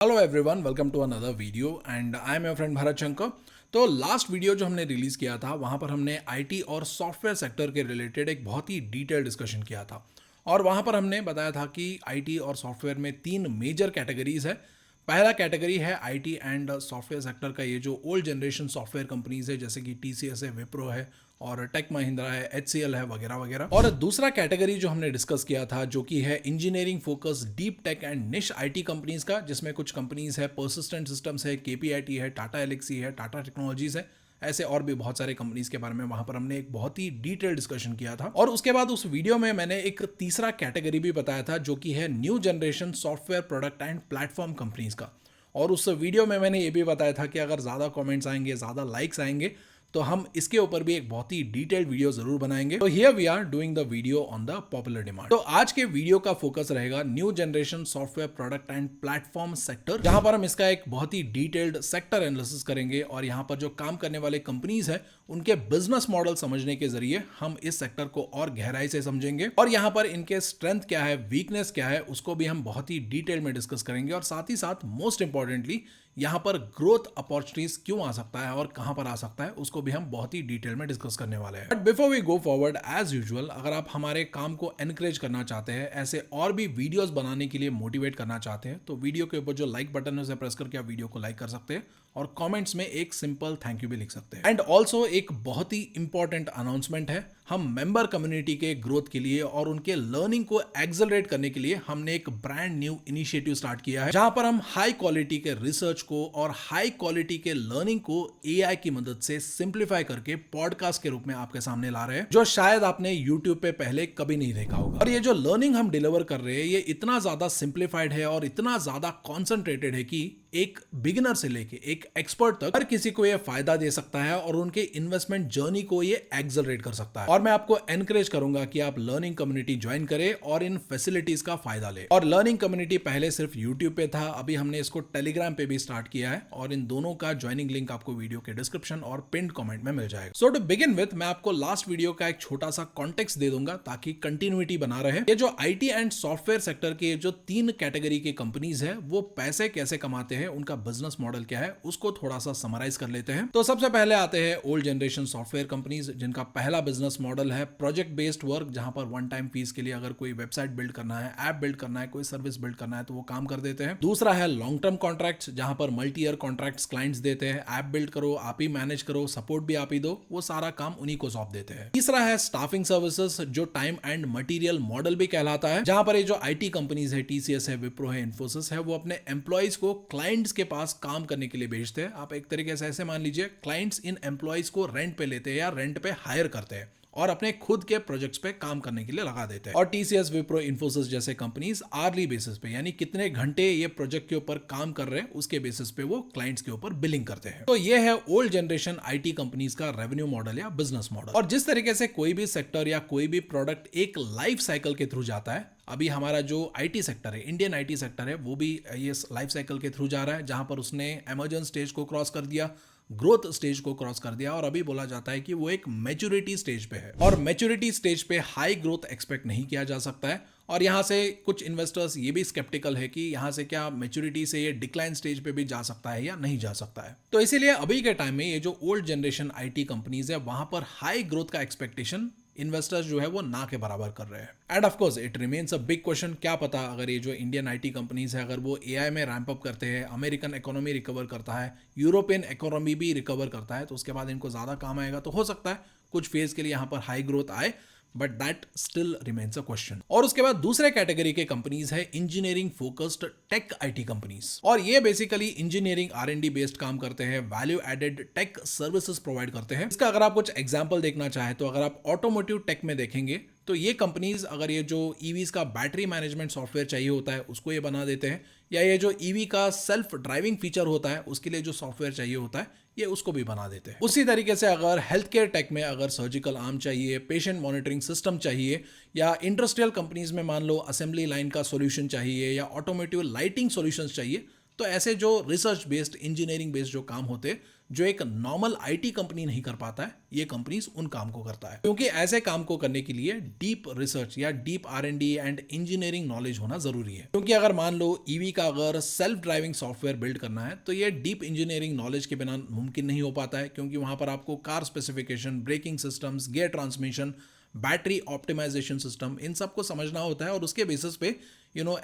Hello everyone, welcome to another video and I am your friend Bharat Shankar. तो last video जो हमने release किया था वहां पर हमने आईटी और सॉफ्टवेयर सेक्टर के रिलेटेड एक बहुत ही डिटेल डिस्कशन किया था और वहां पर हमने बताया था कि आईटी और सॉफ्टवेयर में तीन मेजर कैटेगरीज है। पहला कैटेगरी है आईटी एंड सॉफ्टवेयर सेक्टर का, ये जो ओल्ड जनरेशन सॉफ्टवेयर कंपनीज है जैसे कि टीसीएस है, विप्रो है और टेक महिंद्रा है, एचसीएल है वगैरह वगैरह। और दूसरा कैटेगरी जो हमने डिस्कस किया था जो कि है engineering focus deep tech and निश आईटी कंपनीज का, जिसमें कुछ कंपनीज है पर्सिस्टेंट सिस्टम्स है, केपीआईटी है, टाटा एलेक्सी है, टाटा टेक्नोलॉजीज है, ऐसे और भी बहुत सारे कंपनीज के बारे में वहां पर हमने एक बहुत ही डिटेल डिस्कशन किया था। और उसके बाद उस वीडियो में मैंने एक तीसरा कैटेगरी भी बताया था जो कि है new generation software product and platform companies का। और उस वीडियो में मैंने ये भी बताया था कि अगर ज़्यादा कमेंट्स आएंगे, ज़्यादा लाइक्स आएंगे तो हम इसके ऊपर भी एक बहुत ही डिटेल्ड वीडियो जरूर बनाएंगे। तो here we are doing the video on the popular demand. तो आज के वीडियो का फोकस रहेगा new generation software product and platform sector, जहां पर हम इसका एक बहुत ही डिटेल्ड सेक्टर एनालिसिस करेंगे और यहां पर जो काम करने वाले कंपनीज है उनके बिजनेस मॉडल समझने के जरिए हम इस सेक्टर को और गहराई से समझेंगे और यहां पर इनके स्ट्रेंथ क्या है, वीकनेस क्या है, उसको भी हम बहुत ही डिटेल में डिस्कस करेंगे। और साथ ही साथ मोस्ट इंपॉर्टेंटली यहां पर ग्रोथ अपॉर्चुनिटीज क्यों आ सकता है और कहां पर आ सकता है उसको भी हम बहुत ही डिटेल में डिस्कस करने वाले हैं। But before we go forward, as usual अगर आप हमारे काम को एनकरेज करना चाहते हैं, ऐसे और भी वीडियोस बनाने के लिए मोटिवेट करना चाहते हैं, तो वीडियो के ऊपर जो लाइक बटन है उसे प्रेस करके आप वीडियो को लाइक कर सकते हैं और कमेंट्स में एक सिंपल थैंक यू भी लिख सकते हैं। एंड ऑल्सो एक बहुत ही इंपॉर्टेंट अनाउंसमेंट है, हम मेंबर कम्युनिटी के ग्रोथ के लिए और उनके लर्निंग को एक्सेलरेट करने के लिए हमने एक ब्रांड न्यू इनिशिएटिव स्टार्ट किया है, जहां पर हम हाई क्वालिटी के रिसर्च को और हाई क्वालिटी के लर्निंग को एआई की मदद से सिंप्लीफाई करके पॉडकास्ट के रूप में आपके सामने ला रहे हैं, जो शायद आपने यूट्यूब पे पहले कभी नहीं देखा होगा। और ये जो लर्निंग हम डिलीवर कर रहे हैं ये इतना ज्यादा सिंप्लीफाइड है और इतना ज्यादा कॉन्सेंट्रेटेड है कि एक बिगिनर से लेके एक एक्सपर्ट तक हर किसी को ये फायदा दे सकता है और उनके इन्वेस्टमेंट जर्नी को ये एक्सेलरेट कर सकता है। और मैं आपको एनकरेज करूंगा कि आप लर्निंग कम्युनिटी ज्वाइन करें और इन फैसिलिटीज का फायदा ले। और लर्निंग कम्युनिटी पहले सिर्फ यूट्यूब पे था, अभी हमने इसको टेलीग्राम पे भी स्टार्ट किया है और इन दोनों का ज्वाइनिंग लिंक आपको वीडियो के डिस्क्रिप्शन और पिन्ड कमेंट में मिल जाएगा। सो टू बिगिन विथ, मैं आपको लास्ट वीडियो का एक छोटा सा कॉन्टेक्स्ट दे दूंगा ताकि कंटिन्यूटी बना रहे। ये जो आईटी एंड सॉफ्टवेयर सेक्टर के जो तीन कैटेगरी के कंपनीज है वो पैसे कैसे कमाते हैं, उनका बिजनेस मॉडल क्या है, उसको थोड़ा सा समराइज कर लेते हैं। तो सबसे पहले आते हैं ओल्ड जनरेशन सॉफ्टवेयर कंपनीज, जिनका पहला बिजनेस मॉडल है प्रोजेक्ट बेस्ड वर्क, जहां पर वन टाइम फीस के लिए अगर कोई वेबसाइट बिल्ड करना है, ऐप बिल्ड करना है, कोई सर्विस बिल्ड करना है तो वो काम कर देते हैं। दूसरा है लॉन्ग टर्म कॉन्ट्रैक्ट्स, जहां पर मल्टी ईयर कॉन्ट्रैक्ट्स क्लाइंट्स देते हैं, ऐप बिल्ड करो, आप ही मैनेज करो, सपोर्ट भी आप ही दो, वो सारा काम उन्हीं को सौंप देते हैं। तीसरा है स्टाफिंग सर्विसेज, जो टाइम एंड मटीरियल मॉडल भी कहलाता है, जहां पर ये जो आईटी कंपनीज है, टीसीएस है, विप्रो है, इन्फोसिस है, वो अपने एम्प्लॉइज को क्लाइंट्स के पास काम करने के लिए भेजते हैं। आप एक तरीके से ऐसे मान लीजिए क्लाइंट्स इन एम्प्लॉइज को रेंट पे लेते हैं या रेंट पे हायर करते हैं और अपने खुद के प्रोजेक्ट्स पे काम करने के लिए लगा देते हैं। और टीसीएस, विप्रो, इन्फोसिस जैसे कंपनीज आर्ली बेसिस पे, यानी कितने घंटे ये प्रोजेक्ट के ऊपर काम कर रहे हैं उसके बेसिस पे वो क्लाइंट्स के ऊपर बिलिंग करते हैं। तो ये है ओल्ड जनरेशन आईटी कंपनीज का रेवेन्यू मॉडल या बिजनेस मॉडल। और जिस तरीके से कोई भी सेक्टर या कोई भी प्रोडक्ट एक लाइफ साइकिल के थ्रू जाता है, अभी हमारा जो आईटी सेक्टर है, इंडियन आईटी सेक्टर है, वो भी ये लाइफ साइकिल के थ्रू जा रहा है, जहां पर उसने इमर्जेंस स्टेज को क्रॉस कर दिया, ग्रोथ स्टेज को क्रॉस कर दिया और अभी बोला जाता है कि वो एक मैच्योरिटी स्टेज पे है। और मैच्योरिटी स्टेज पे हाई ग्रोथ एक्सपेक्ट नहीं किया जा सकता है और यहां से कुछ इन्वेस्टर्स ये भी स्केप्टिकल है कि यहां से क्या मैच्योरिटी से ये डिक्लाइन स्टेज पे भी जा सकता है या नहीं जा सकता है। तो इसीलिए अभी के टाइम में ये जो ओल्ड जनरेशन आईटी कंपनीज है वहां पर हाई ग्रोथ का एक्सपेक्टेशन इन्वेस्टर्स जो है वो ना के बराबर कर रहे हैं। End of course it remains a big question, क्या पता अगर ये जो इंडियन आईटी कंपनीज है अगर वो एआई में रैंप अप करते हैं, अमेरिकन इकोनॉमी रिकवर करता है, यूरोपियन इकोनॉमी भी रिकवर करता है, तो उसके बाद इनको ज्यादा काम आएगा। तो हो सकता है कुछ फेज के लिए यहाँ पर हाई ग्रोथ आए, but that still remains a question. और उसके बाद दूसरे कैटेगरी के कंपनीज है engineering focused tech IT companies, और ये बेसिकली इंजीनियरिंग आर&डी बेस्ड काम करते हैं, value added tech services provide करते हैं। इसका अगर आप कुछ एग्जांपल देखना चाहें तो अगर आप ऑटोमोटिव टेक में देखेंगे तो ये कंपनीज अगर ये जो ईवीज का बैटरी मैनेजमेंट सॉफ्टवेयर चाहिए होता है उसको ये बना देते हैं, या ये जो ईवी का सेल्फ ड्राइविंग फीचर होता है उसके लिए जो सॉफ्टवेयर चाहिए होता है ये उसको भी बना देते हैं। उसी तरीके से अगर हेल्थ केयर टेक में अगर सर्जिकल आर्म चाहिए, पेशेंट मॉनिटरिंग सिस्टम चाहिए, या इंडस्ट्रियल कंपनीज में मान लो असेंबली लाइन का सॉल्यूशन चाहिए या ऑटोमोटिव लाइटिंग सॉल्यूशंस चाहिए, तो ऐसे जो रिसर्च बेस्ड इंजीनियरिंग बेस्ड जो काम होते हैं जो एक नॉर्मल आईटी कंपनी नहीं कर पाता है, ये कंपनीज उन काम को करता है। क्योंकि ऐसे काम को करने के लिए डीप रिसर्च या deep R&D and engineering knowledge होना जरूरी है। क्योंकि अगर मान लो ईवी का अगर सेल्फ ड्राइविंग सॉफ्टवेयर बिल्ड करना है तो ये डीप इंजीनियरिंग नॉलेज के बिना मुमकिन नहीं हो पाता है, क्योंकि वहां पर आपको car specification, braking systems, gear transmission, battery optimization system, इन सब को समझना होता है और उसके बेसिस पे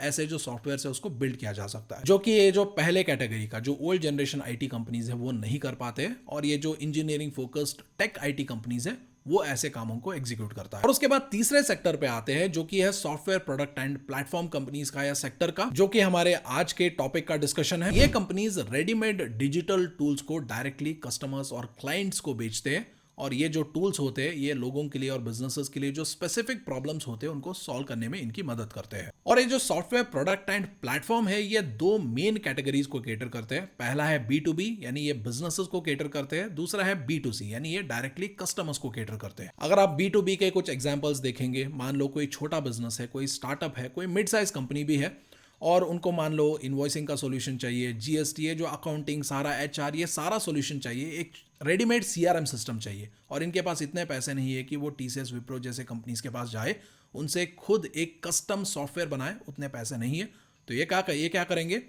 ऐसे जो सॉफ्टवेयर है उसको बिल्ड किया जा सकता है, जो कि ये जो पहले कैटेगरी का जो ओल्ड जनरेशन आईटी कंपनीज है वो नहीं कर पाते। और ये जो engineering focused tech IT companies है वो ऐसे कामों को एग्जीक्यूट करता है। और उसके बाद तीसरे सेक्टर पे आते हैं जो कि है software product and platform companies का या सेक्टर का, जो कि हमारे आज के टॉपिक का डिस्कशन है। ये कंपनीज रेडीमेड डिजिटल टूल्स को डायरेक्टली कस्टमर्स और क्लाइंट्स को बेचते हैं और ये जो टूल्स होते हैं ये लोगों के लिए और बिजनेसेस के लिए जो स्पेसिफिक प्रॉब्लम्स होते हैं उनको सॉल्व करने में इनकी मदद करते हैं। और ये जो सॉफ्टवेयर प्रोडक्ट एंड प्लेटफॉर्म है ये दो मेन कैटेगरीज को केटर करते हैं। पहला है B2B यानी ये बिजनेसेस को केटर करते हैं, दूसरा है B2C यानी ये डायरेक्टली कस्टमर्स को केटर करते हैं। अगर आप B2B के कुछ एग्जांपल्स देखेंगे, मान लो कोई छोटा बिजनेस है, कोई स्टार्टअप है, कोई मिड साइज कंपनी भी है और उनको मान लो इनवॉइसिंग का सॉल्यूशन चाहिए, GST जो अकाउंटिंग, सारा HR ये सारा सॉल्यूशन चाहिए, एक रेडीमेड CRM सिस्टम चाहिए और इनके पास इतने पैसे नहीं है कि वो TCS, विप्रो जैसे कंपनीज के पास जाए, उनसे खुद एक कस्टम सॉफ्टवेयर बनाए, उतने पैसे नहीं है। तो ये क्या करेंगे,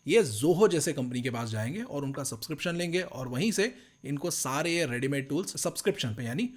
ये जोहो जैसे कंपनी के पास जाएंगे और उनका सब्सक्रिप्शन लेंगे और वहीं से इनको सारे ये रेडीमेड टूल्स सब्सक्रिप्शन पे यानी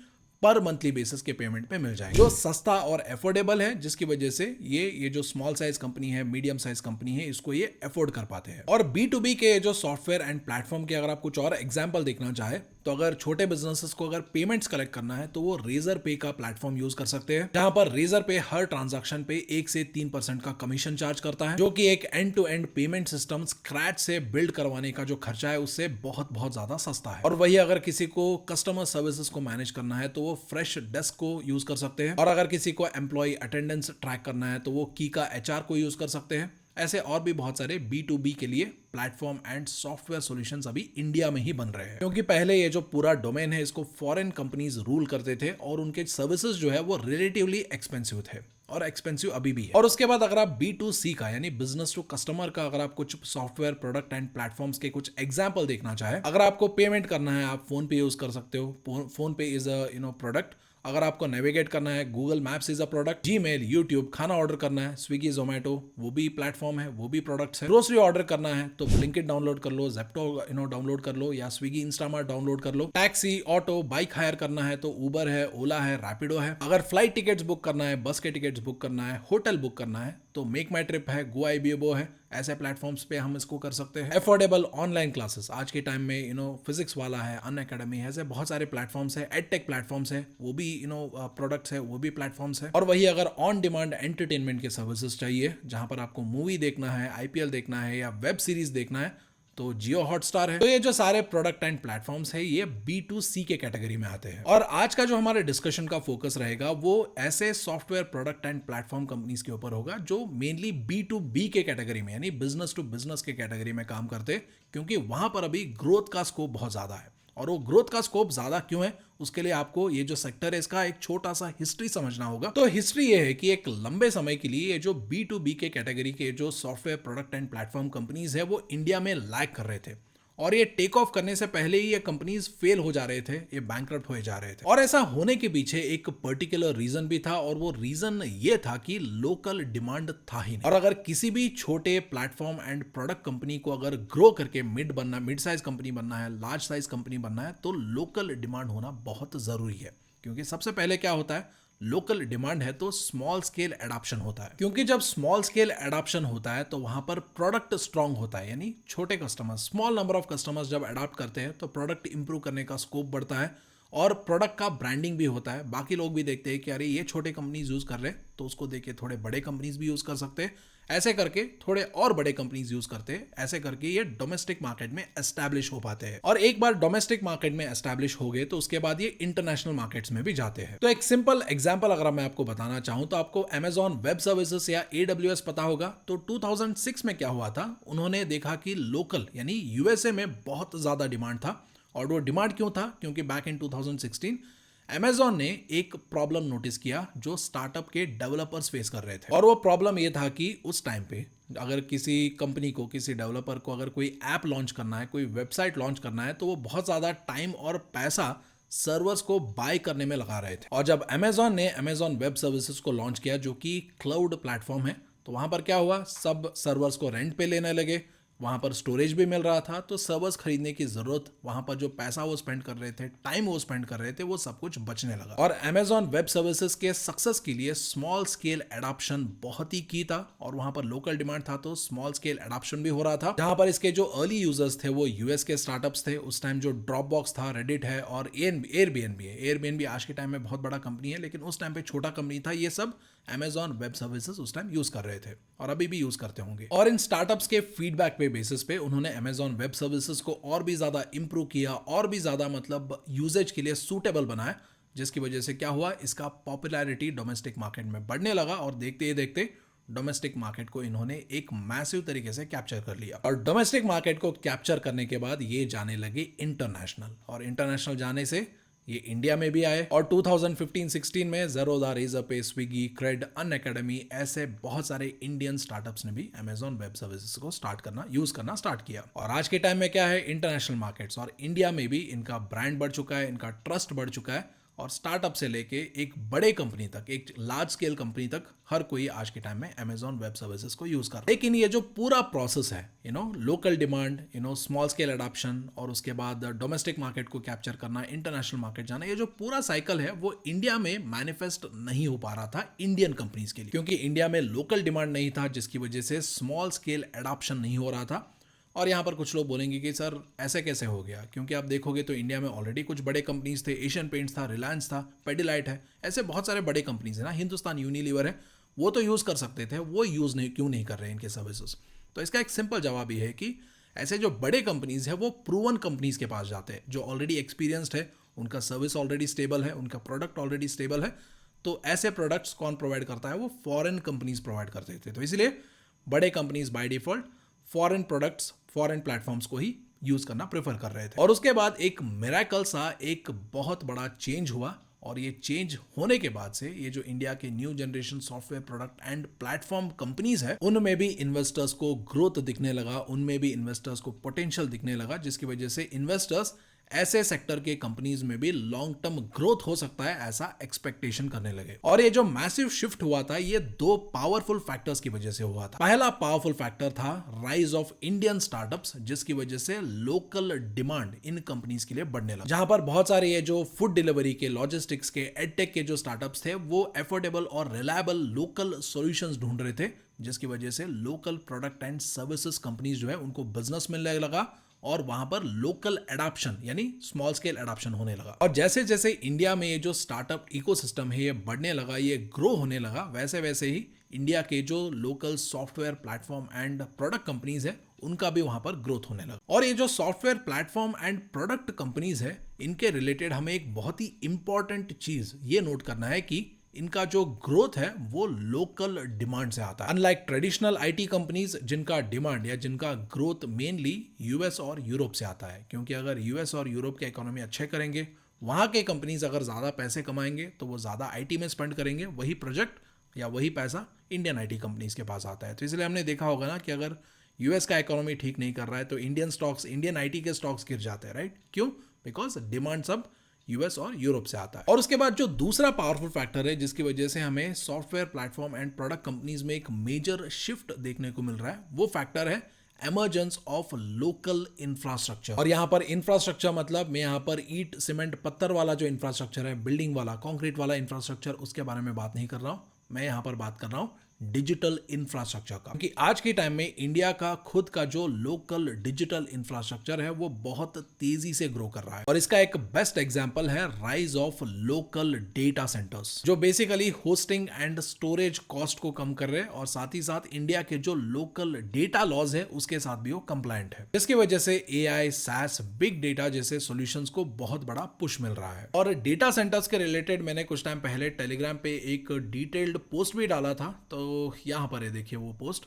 पर मंथली बेसिस के पेमेंट पे मिल जाएंगे, जो सस्ता और अफोर्डेबल है, जिसकी वजह से ये जो स्मॉल साइज कंपनी है, मीडियम साइज कंपनी है, इसको ये अफोर्ड कर पाते हैं। और B2B के जो सॉफ्टवेयर एंड प्लेटफॉर्म के अगर आप कुछ और एग्जांपल देखना चाहे तो अगर छोटे बिजनेसेस को अगर पेमेंट्स कलेक्ट करना है तो वो रेजर पे का प्लेटफॉर्म यूज कर सकते हैं, जहां पर रेजर पे हर ट्रांजैक्शन पे 1 से 3% का कमीशन चार्ज करता है, जो कि एक end to end payment system scratch से बिल्ड करवाने का जो खर्चा है उससे बहुत बहुत ज्यादा सस्ता है। और वही अगर किसी को कस्टमर सर्विसेज को मैनेज करना है तो वो फ्रेश डेस्क को यूज कर सकते हैं, और अगर किसी को एम्प्लॉय अटेंडेंस ट्रैक करना है तो वो कीका HR को यूज कर सकते हैं। ऐसे और भी बहुत सारे B2B के लिए प्लेटफॉर्म एंड सॉफ्टवेयर सॉल्यूशंस अभी इंडिया में ही बन रहे हैं, क्योंकि पहले ये जो पूरा डोमेन है इसको फॉरेन कंपनीज रूल करते थे और उनके सर्विसेज जो है वो रिलेटिवली एक्सपेंसिव थे और एक्सपेंसिव अभी भी है। और उसके बाद अगर आप B2C का यानी बिजनेस टू कस्टमर का अगर आप कुछ सॉफ्टवेयर प्रोडक्ट एंड प्लेटफॉर्म्स के कुछ एग्जांपल देखना चाहे, अगर आपको पेमेंट करना है आप फोन पे यूज कर सकते हो, फोन पे इज अ प्रोडक्ट। अगर आपको नेविगेट करना है, Google maps is a product, Gmail, YouTube, खाना ऑर्डर करना है, स्विगी, जोमेटो वो भी प्लेटफॉर्म है, वो भी प्रोडक्ट्स है। ग्रोसरी ऑर्डर करना है तो ब्लिंकिट डाउनलोड कर लो, जेप्टो डाउनलोड कर लो या स्विगी, इंस्टामार्ट डाउनलोड कर लो। टैक्सी, ऑटो, बाइक हायर करना है तो उबर है, ओला है, रैपिडो है। अगर फ्लाइट टिकट्स बुक करना है, बस के टिकट्स बुक करना है, होटल बुक करना है तो मेक माई ट्रिप है, GoIbibo है। ऐसे प्लेटफॉर्म्स पे हम इसको कर सकते हैं। अफोर्डेबल ऑनलाइन क्लासेस आज के टाइम में फिजिक्स वाला है, अनअकैडमी है, ऐसे बहुत सारे प्लेटफॉर्म्स है, एडटेक प्लेटफॉर्म्स है, वो भी प्रोडक्ट्स है, वो भी प्लेटफॉर्म्स है। और वही अगर ऑन डिमांड एंटरटेनमेंट के सर्विसेज चाहिए, जहां पर आपको मूवी देखना है, IPL देखना है या वेब सीरीज देखना है तो जियो हॉटस्टार है। तो ये जो सारे प्रोडक्ट एंड प्लेटफॉर्म्स है ये B2C के कैटेगरी में आते हैं। और आज का जो हमारे डिस्कशन का फोकस रहेगा वो ऐसे software product and platform companies के ऊपर होगा जो मेनली B2B के कैटेगरी में यानी बिजनेस टू बिजनेस के कैटेगरी में काम करते हैं, क्योंकि वहां पर अभी ग्रोथ का स्कोप बहुत ज्यादा है। और वो ग्रोथ का स्कोप ज्यादा क्यों है, उसके लिए आपको ये जो सेक्टर है इसका एक छोटा सा हिस्ट्री समझना होगा। तो हिस्ट्री ये है कि एक लंबे समय के लिए ये जो B2B के कैटेगरी के जो software product and platform companies है वो इंडिया में लैग कर रहे थे और ये टेक ऑफ करने से पहले ही ये कंपनीज फेल हो जा रहे थे, ये बैंकरप्ट हो जा रहे थे। और ऐसा होने के पीछे एक पर्टिकुलर रीजन भी था और वो रीजन ये था कि लोकल डिमांड था ही नहीं। और अगर किसी भी छोटे प्लेटफॉर्म एंड प्रोडक्ट कंपनी को अगर ग्रो करके मिड साइज कंपनी बनना है, लार्ज साइज कंपनी बनना है तो लोकल डिमांड होना बहुत जरूरी है। क्योंकि सबसे पहले क्या होता है, लोकल डिमांड है तो स्मॉल स्केल एडाप्शन होता है, क्योंकि जब स्मॉल स्केल एडाप्शन होता है तो वहां पर प्रोडक्ट स्ट्रांग होता है, यानी छोटे customers, small number of customers जब अडाप्ट करते हैं तो प्रोडक्ट इंप्रूव करने का स्कोप बढ़ता है और प्रोडक्ट का ब्रांडिंग भी होता है। बाकी लोग भी देखते हैं कि अरे ये छोटे कंपनीज यूज कर रहे हैं तो उसको देख के थोड़े बड़े कंपनीज भी यूज कर सकते हैं, ऐसे करके थोड़े और बड़े कंपनीज यूज करते हैं, ऐसे करके ये डोमेस्टिक मार्केट में एस्टैब्लिश हो पाते हैं। और एक बार डोमेस्टिक मार्केट में एस्टैब्लिश हो गए तो उसके बाद ये इंटरनेशनल मार्केट्स में भी जाते हैं। तो एक सिंपल एग्जांपल अगर मैं आपको बताना चाहूं तो आपको Amazon वेब सर्विसेज या AWS पता होगा। तो 2006 में क्या हुआ था, उन्होंने देखा कि लोकल यानी USA में बहुत ज्यादा डिमांड था। और वो डिमांड क्यों था, क्योंकि बैक इन 2016 अमेजॉन ने एक प्रॉब्लम नोटिस किया जो स्टार्टअप के डेवलपर्स फेस कर रहे थे, और वो प्रॉब्लम ये था कि उस टाइम पे अगर किसी कंपनी को, किसी डेवलपर को अगर कोई ऐप लॉन्च करना है, कोई वेबसाइट लॉन्च करना है, तो वो बहुत ज़्यादा टाइम और पैसा सर्वर्स को बाय करने में लगा रहे थे। और जब अमेजॉन ने अमेजॉन वेब सर्विसेज को लॉन्च किया, जो कि क्लाउड प्लेटफॉर्म है, तो वहाँ पर क्या हुआ, सब सर्वर्स को रेंट पे लेने लगे, वहाँ पर स्टोरेज भी मिल रहा था, तो सर्वर्स खरीदने की ज़रूरत, वहाँ पर जो पैसा वो स्पेंड कर रहे थे, टाइम वो स्पेंड कर रहे थे, वो सब कुछ बचने लगा। और अमेजॉन वेब सर्विसेज के सक्सेस के लिए स्मॉल स्केल एडॉप्शन बहुत ही की था, और वहाँ पर लोकल डिमांड था, तो स्मॉल स्केल एडॉप्शन भी हो रहा था। जहाँ पर इसके जो अर्ली यूजर्स थे वो यूएस के स्टार्टअप्स थे। उस टाइम जो ड्रॉपबॉक्स था, रेडिट है और एयरबीएनबी है। एयरबीएनबी आज के टाइम में बहुत बड़ा कंपनी है, लेकिन उस टाइम पे छोटा कंपनी था। ये सब अमेजॉन वेब सर्विसेज उस टाइम यूज कर रहे थे और अभी भी यूज करते होंगे। और इन स्टार्टअप्स के फीडबैक पे बेसिस पे उन्होंने अमेजॉन वेब सर्विसेज को और भी ज्यादा इंप्रूव किया, और भी ज्यादा मतलब यूजेज के लिए सूटेबल बनाया, जिसकी वजह से क्या हुआ, इसका पॉपुलैरिटी डोमेस्टिक मार्केट में बढ़ने लगा, और देखते ही देखते डोमेस्टिक मार्केट को इन्होंने एक मैसिव तरीके से कैप्चर कर लिया। और डोमेस्टिक मार्केट को कैप्चर करने के बाद ये जाने लगे इंटरनेशनल, और इंटरनेशनल जाने से ये इंडिया में भी आए। और 2015-16 में ज़ेरोदा, रेज़रपे, स्विगी, क्रेड, अनअकैडमी, ऐसे बहुत सारे इंडियन स्टार्टअप्स ने भी अमेजॉन वेब सर्विसेज को यूज करना स्टार्ट किया। और आज के टाइम में क्या है, इंटरनेशनल मार्केट्स और इंडिया में भी इनका ब्रांड बढ़ चुका है, इनका ट्रस्ट बढ़ चुका है, और स्टार्टअप से लेके एक बड़े कंपनी तक, एक लार्ज स्केल कंपनी तक, हर कोई आज के टाइम में अमेजॉन वेब सर्विसेज को यूज कर रहा है। लेकिन ये जो पूरा प्रोसेस है, local demand, small scale adoption, और उसके बाद डोमेस्टिक मार्केट को कैप्चर करना, इंटरनेशनल मार्केट जाना, ये जो पूरा साइकिल है वो इंडिया में मैनिफेस्ट नहीं हो पा रहा था इंडियन कंपनीज के लिए, क्योंकि इंडिया में लोकल डिमांड नहीं था, जिसकी वजह से स्मॉल स्केल एडॉप्शन नहीं हो रहा था। और यहाँ पर कुछ लोग बोलेंगे कि सर ऐसे कैसे हो गया, क्योंकि आप देखोगे तो इंडिया में ऑलरेडी कुछ बड़े कंपनीज थे, एशियन पेंट्स था, रिलायंस था, पेडिलाइट है, ऐसे बहुत सारे बड़े कंपनीज है ना, हिंदुस्तान यूनिलीवर है, वो तो यूज़ कर सकते थे, वो यूज़ नहीं क्यों नहीं कर रहे हैं इनके सर्विसेज। तो इसका एक सिंपल जवाब ये है कि ऐसे जो बड़े कंपनीज है वो प्रूवन कंपनीज के पास जाते हैं, जो ऑलरेडी एक्सपीरियंस्ड है, उनका सर्विस ऑलरेडी स्टेबल है, उनका प्रोडक्ट ऑलरेडी स्टेबल है। तो ऐसे प्रोडक्ट्स कौन प्रोवाइड करता है, वो फॉरेन कंपनीज प्रोवाइड करते थे। तो इसलिए बड़े companies by default foreign products, foreign platforms को ही यूज करना प्रेफर कर रहे थे। और उसके बाद एक मिरेकल सा एक बहुत बड़ा चेंज हुआ, और ये चेंज होने के बाद से ये जो इंडिया के new generation software product and platform companies है, उनमें भी इन्वेस्टर्स को ग्रोथ दिखने लगा, उनमें भी इन्वेस्टर्स को पोटेंशियल दिखने लगा, जिसकी वजह से इन्वेस्टर्स ऐसे सेक्टर के कंपनीज में भी लॉन्ग टर्म ग्रोथ हो सकता है, ऐसा एक्सपेक्टेशन करने लगे। और ये जो मैसिव शिफ्ट हुआ था, ये दो पावरफुल फैक्टर्स की वजह से हुआ था। पहला पावरफुल फैक्टर था राइज ऑफ इंडियन स्टार्टअप्स, जिसकी वजह से लोकल डिमांड इन कंपनीज के लिए बढ़ने लगा। जहां पर बहुत सारे ये जो फूड डिलीवरी के, लॉजिस्टिक्स के, एडटेक के जो स्टार्टअप्स थे, वो एफोर्डेबल और रिलायबल लोकल सॉल्यूशंस ढूंढ रहे थे, जिसकी वजह से local product and services companies जो है उनको बिजनेस मिलने लगा, और वहां पर लोकल एडॉप्शन यानी स्मॉल स्केल एडॉप्शन होने लगा। और जैसे जैसे इंडिया में ये जो स्टार्टअप इकोसिस्टम है ये बढ़ने लगा, ये ग्रो होने लगा, वैसे वैसे ही इंडिया के जो local software platform and product companies है उनका भी वहां पर ग्रोथ होने लगा। और ये जो software platform and product companies है, इनके रिलेटेड हमें एक बहुत ही इंपॉर्टेंट चीज ये नोट करना है कि इनका जो ग्रोथ है वो लोकल डिमांड से आता है। अनलाइक ट्रेडिशनल आईटी कंपनीज, जिनका डिमांड या जिनका ग्रोथ मेनली यूएस और यूरोप से आता है, क्योंकि अगर यूएस और यूरोप के इकोनॉमी अच्छे करेंगे, वहां के कंपनीज अगर ज्यादा पैसे कमाएंगे, तो वो ज्यादा आईटी में स्पेंड करेंगे, वही प्रोजेक्ट या वही पैसा इंडियन आईटी कंपनीज के पास आता है। तो इसलिए हमने देखा होगा ना कि अगर यूएस का इकोनॉमी ठीक नहीं कर रहा है तो इंडियन स्टॉक्स, इंडियन आईटी के स्टॉक्स गिर जाते हैं, राइट? क्यों? बिकॉज डिमांड सब यूएस और यूरोप से आता है। और उसके बाद जो दूसरा पावरफुल फैक्टर है जिसकी वजह से हमें software platform and product companies में एक मेजर शिफ्ट देखने को मिल रहा है, वो फैक्टर है एमर्जेंस ऑफ लोकल इंफ्रास्ट्रक्चर। और यहाँ पर इंफ्रास्ट्रक्चर मतलब मैं यहाँ पर ईट, सीमेंट, पत्थर वाला जो इंफ्रास्ट्रक्चर है, बिल्डिंग वाला, कंक्रीट वाला इंफ्रास्ट्रक्चर, उसके बारे में बात नहीं कर रहा हूँ। मैं यहाँ पर बात कर रहा हूँ डिजिटल इंफ्रास्ट्रक्चर का, क्योंकि आज के टाइम में इंडिया का खुद का जो लोकल डिजिटल इंफ्रास्ट्रक्चर है वो बहुत तेजी से ग्रो कर रहा है। और इसका एक बेस्ट एग्जांपल है rise of local data centres, जो basically hosting and storage cost को कम कर रहे हैं, और साथ ही साथ इंडिया के जो लोकल डेटा लॉज है उसके साथ भी वो कंप्लायंट है, जिसकी वजह से एआई, सैस, बिग डेटा जैसे सॉल्यूशंस को बहुत बड़ा पुश मिल रहा है। और डेटा सेंटर्स के रिलेटेड मैंने कुछ टाइम पहले टेलीग्राम पे एक डिटेल्ड पोस्ट भी डाला था, तो यहाँ पर है, देखिए वो पोस्ट।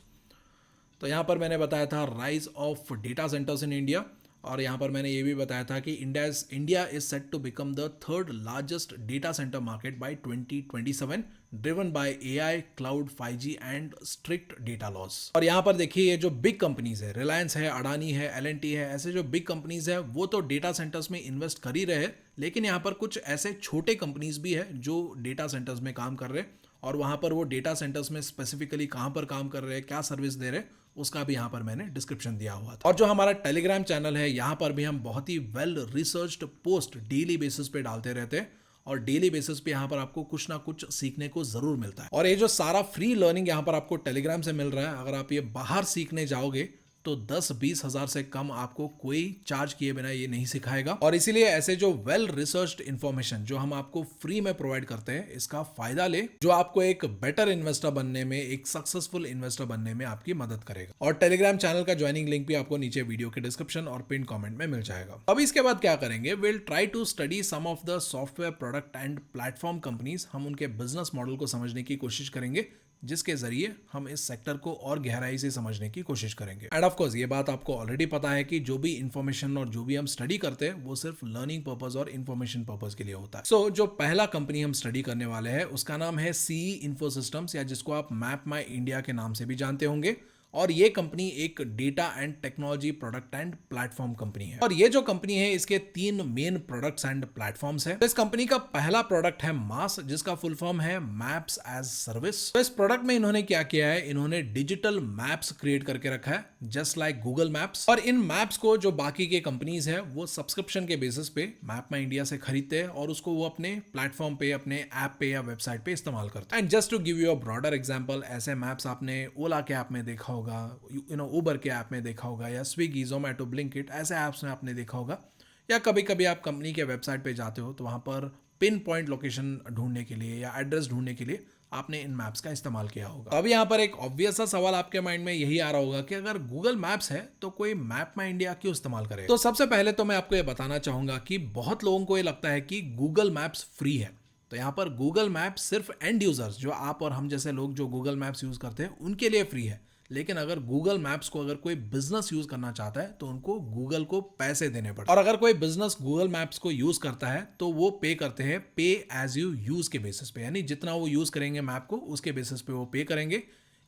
तो यहाँ पर मैंने बताया था rise of data centers in India, और यहाँ पर मैंने ये भी बताया था कि India is set to become the third largest data center market by 2027 driven by AI, cloud, 5G and strict data laws. और यहाँ पर देखिए ये जो बिग कंपनीज है, रिलायंस है, अडानी है, एल&टी है, ऐसे जो बिग कंपनीज है वो तो डेटा सेंटर्स में इन्वेस्ट कर ही रहे हैं, लेकिन यहाँ पर कुछ ऐसे छोटे कंपनीज भी है जो डेटा सेंटर्स में काम कर रहे हैं और वहाँ पर वो डेटा सेंटर्स में स्पेसिफिकली कहाँ पर काम कर रहे हैं, क्या सर्विस दे रहे हैं, उसका भी यहाँ पर मैंने डिस्क्रिप्शन दिया हुआ था। और जो हमारा टेलीग्राम चैनल है, यहाँ पर भी हम बहुत ही well researched post daily basis पे डालते रहते हैं और डेली बेसिस पे यहाँ पर आपको कुछ ना कुछ सीखने को जरूर मिलता है। और ये जो सारा फ्री लर्निंग यहाँ पर आपको टेलीग्राम से मिल रहा है, अगर आप ये बाहर सीखने जाओगे तो 10-20 हजार से कम आपको कोई चार्ज किए बिना ये नहीं सिखाएगा। और इसीलिए ऐसे जो वेल रिसर्च्ड इंफॉर्मेशन जो हम आपको फ्री में प्रोवाइड करते हैं, इसका फायदा ले, जो आपको एक बेटर इन्वेस्टर बनने में, एक सक्सेसफुल इन्वेस्टर बनने में आपकी मदद करेगा। और टेलीग्राम चैनल का ज्वाइनिंग लिंक भी आपको नीचे वीडियो के डिस्क्रिप्शन और पिन कमेंट में मिल जाएगा। अब इसके बाद क्या करेंगे, will try to study some of the software product and platform companies. हम उनके बिजनेस मॉडल को समझने की कोशिश करेंगे, जिसके जरिए हम इस सेक्टर को और गहराई से समझने की कोशिश करेंगे। एंड ऑफ कोर्स ये बात आपको ऑलरेडी पता है कि जो भी इंफॉर्मेशन और जो भी हम स्टडी करते हैं वो सिर्फ लर्निंग पर्पस और इंफॉर्मेशन पर्पस के लिए होता है। सो जो पहला कंपनी हम स्टडी करने वाले हैं उसका नाम है सीई इन्फोसिस्टम्स, या जिसको आप मैप माई इंडिया के नाम से भी जानते होंगे। और ये कंपनी एक data and technology product and platform company है। और ये जो कंपनी है इसके 3 मेन प्रोडक्ट्स एंड प्लेटफॉर्म्स है। तो इस कंपनी का पहला प्रोडक्ट है मास, जिसका फुल फॉर्म है मैप्स एज सर्विस। तो इस प्रोडक्ट में इन्होंने क्या किया है, इन्होंने डिजिटल मैप्स क्रिएट करके रखा है जस्ट लाइक गूगल मैप्स। और इन मैप्स को जो बाकी के कंपनीज है वो सब्सक्रिप्शन के बेसिस पे मैप माई इंडिया से खरीदते हैं और उसको वो अपने प्लेटफॉर्म पे, अपने ऐप पे या वेबसाइट पे इस्तेमाल करते हैं। And just to give you a broader example, ऐसे मैप्स आपने ओला के ऐप में देखा होगा, उबर के ऐप में देखा होगा, या स्विगी, जोमेटो, ब्लिंकिट ऐसे ऐप्स में आपने देखा होगा, या कभी कभी आप कंपनी के वेबसाइट पे जाते हो तो वहां पर पिन पॉइंट लोकेशन ढूंढने के लिए या एड्रेस ढूंढने के लिए आपने इन मैप्स का इस्तेमाल किया होगा। अब यहाँ पर एक ऑब्वियस सा सवाल आपके माइंड में यही आ रहा होगा कि अगर गूगल मैप्स है तो कोई मैप माई इंडिया क्यों इस्तेमाल करे। तो सबसे पहले तो मैं आपको ये बताना चाहूंगा कि बहुत लोगों को ये लगता है कि गूगल मैप्स फ्री है। तो यहाँ पर गूगल मैप्स सिर्फ एंड यूजर्स, जो आप और हम जैसे लोग जो गूगल मैप्स यूज करते हैं उनके लिए फ्री है। लेकिन अगर गूगल मैप्स को अगर कोई बिजनेस यूज करना चाहता है तो उनको गूगल को पैसे देने पड़ते हैं। और अगर कोई बिजनेस गूगल मैप्स को यूज करता है तो वो पे करते हैं पे एज यू यूज के बेसिस पे, यानी जितना वो यूज करेंगे मैप को उसके बेसिस पे वो पे करेंगे।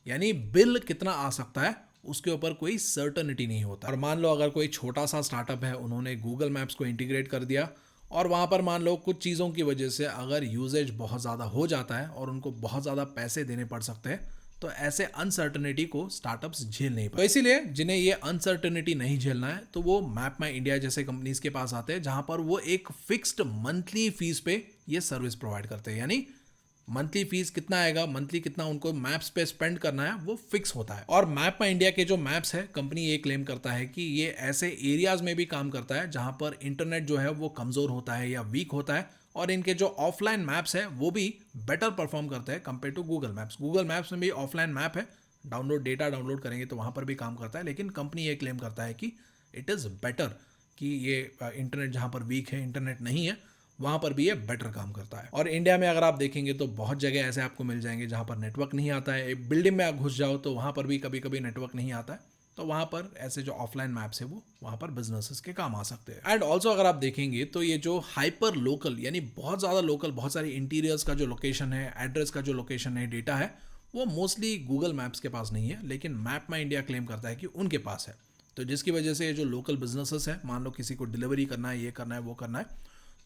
यानी बिल कितना आ सकता है उसके ऊपर कोई सर्टेनिटी नहीं होता। और मान लो अगर कोई छोटा सा स्टार्टअप है, उन्होंने गूगल मैप्स को इंटीग्रेट कर दिया और वहां पर मान लो कुछ चीज़ों की वजह से अगर यूजेज बहुत ज़्यादा हो जाता है और उनको बहुत ज़्यादा पैसे देने पड़ सकते हैं, तो ऐसे अनसर्टेनिटी को स्टार्टअप्स झेल नहीं पाते। तो इसीलिए जिन्हें ये अनसर्टेनिटी नहीं झेलना है तो वो मैप माई इंडिया जैसे कंपनीज के पास आते हैं, जहां पर वो एक फिक्स्ड मंथली फीस पे ये सर्विस प्रोवाइड करते हैं। यानी मंथली फीस कितना आएगा, मंथली कितना उनको मैप्स पे स्पेंड करना है, वो फिक्स होता है। और मैप माई इंडिया के जो मैप्स है, कंपनी ये क्लेम करता है कि ये ऐसे एरियाज में भी काम करता है जहां पर इंटरनेट जो है वो कमजोर होता है या वीक होता है, और इनके जो ऑफलाइन मैप्स है वो भी बेटर परफॉर्म करते हैं compare to Google maps. Google maps में भी ऑफलाइन मैप है, डेटा डाउनलोड करेंगे तो वहां पर भी काम करता है, लेकिन कंपनी ये क्लेम करता है कि इट इज़ बेटर, कि ये इंटरनेट जहां पर वीक है, इंटरनेट नहीं है, वहां पर भी ये बेटर काम करता है। और इंडिया में अगर आप देखेंगे तो बहुत जगह ऐसे आपको मिल जाएंगे जहां पर नेटवर्क नहीं आता है। एक बिल्डिंग में आप घुस जाओ तो वहां पर भी कभी कभी नेटवर्क नहीं आता है, तो वहां पर ऐसे जो ऑफलाइन मैप्स है वो वहां पर बिजनेसेस के काम आ सकते हैं। एंड ऑल्सो अगर आप देखेंगे तो ये जो हाइपर लोकल, यानी बहुत ज़्यादा लोकल, बहुत सारी इंटीरियर्स का जो लोकेशन है, एड्रेस का जो लोकेशन है, डेटा है, वो मोस्टली गूगल मैप्स के पास नहीं है, लेकिन मैप माई इंडिया क्लेम करता है कि उनके पास है। तो जिसकी वजह से ये जो लोकल बिजनेसेस है, मान लो किसी को डिलीवरी करना है, ये करना है, वो करना है,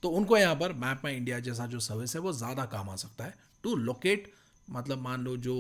तो उनको यहाँ पर मैप माई इंडिया जैसा जो सर्विस है वो ज़्यादा काम आ सकता है टू लोकेट। मतलब मान लो जो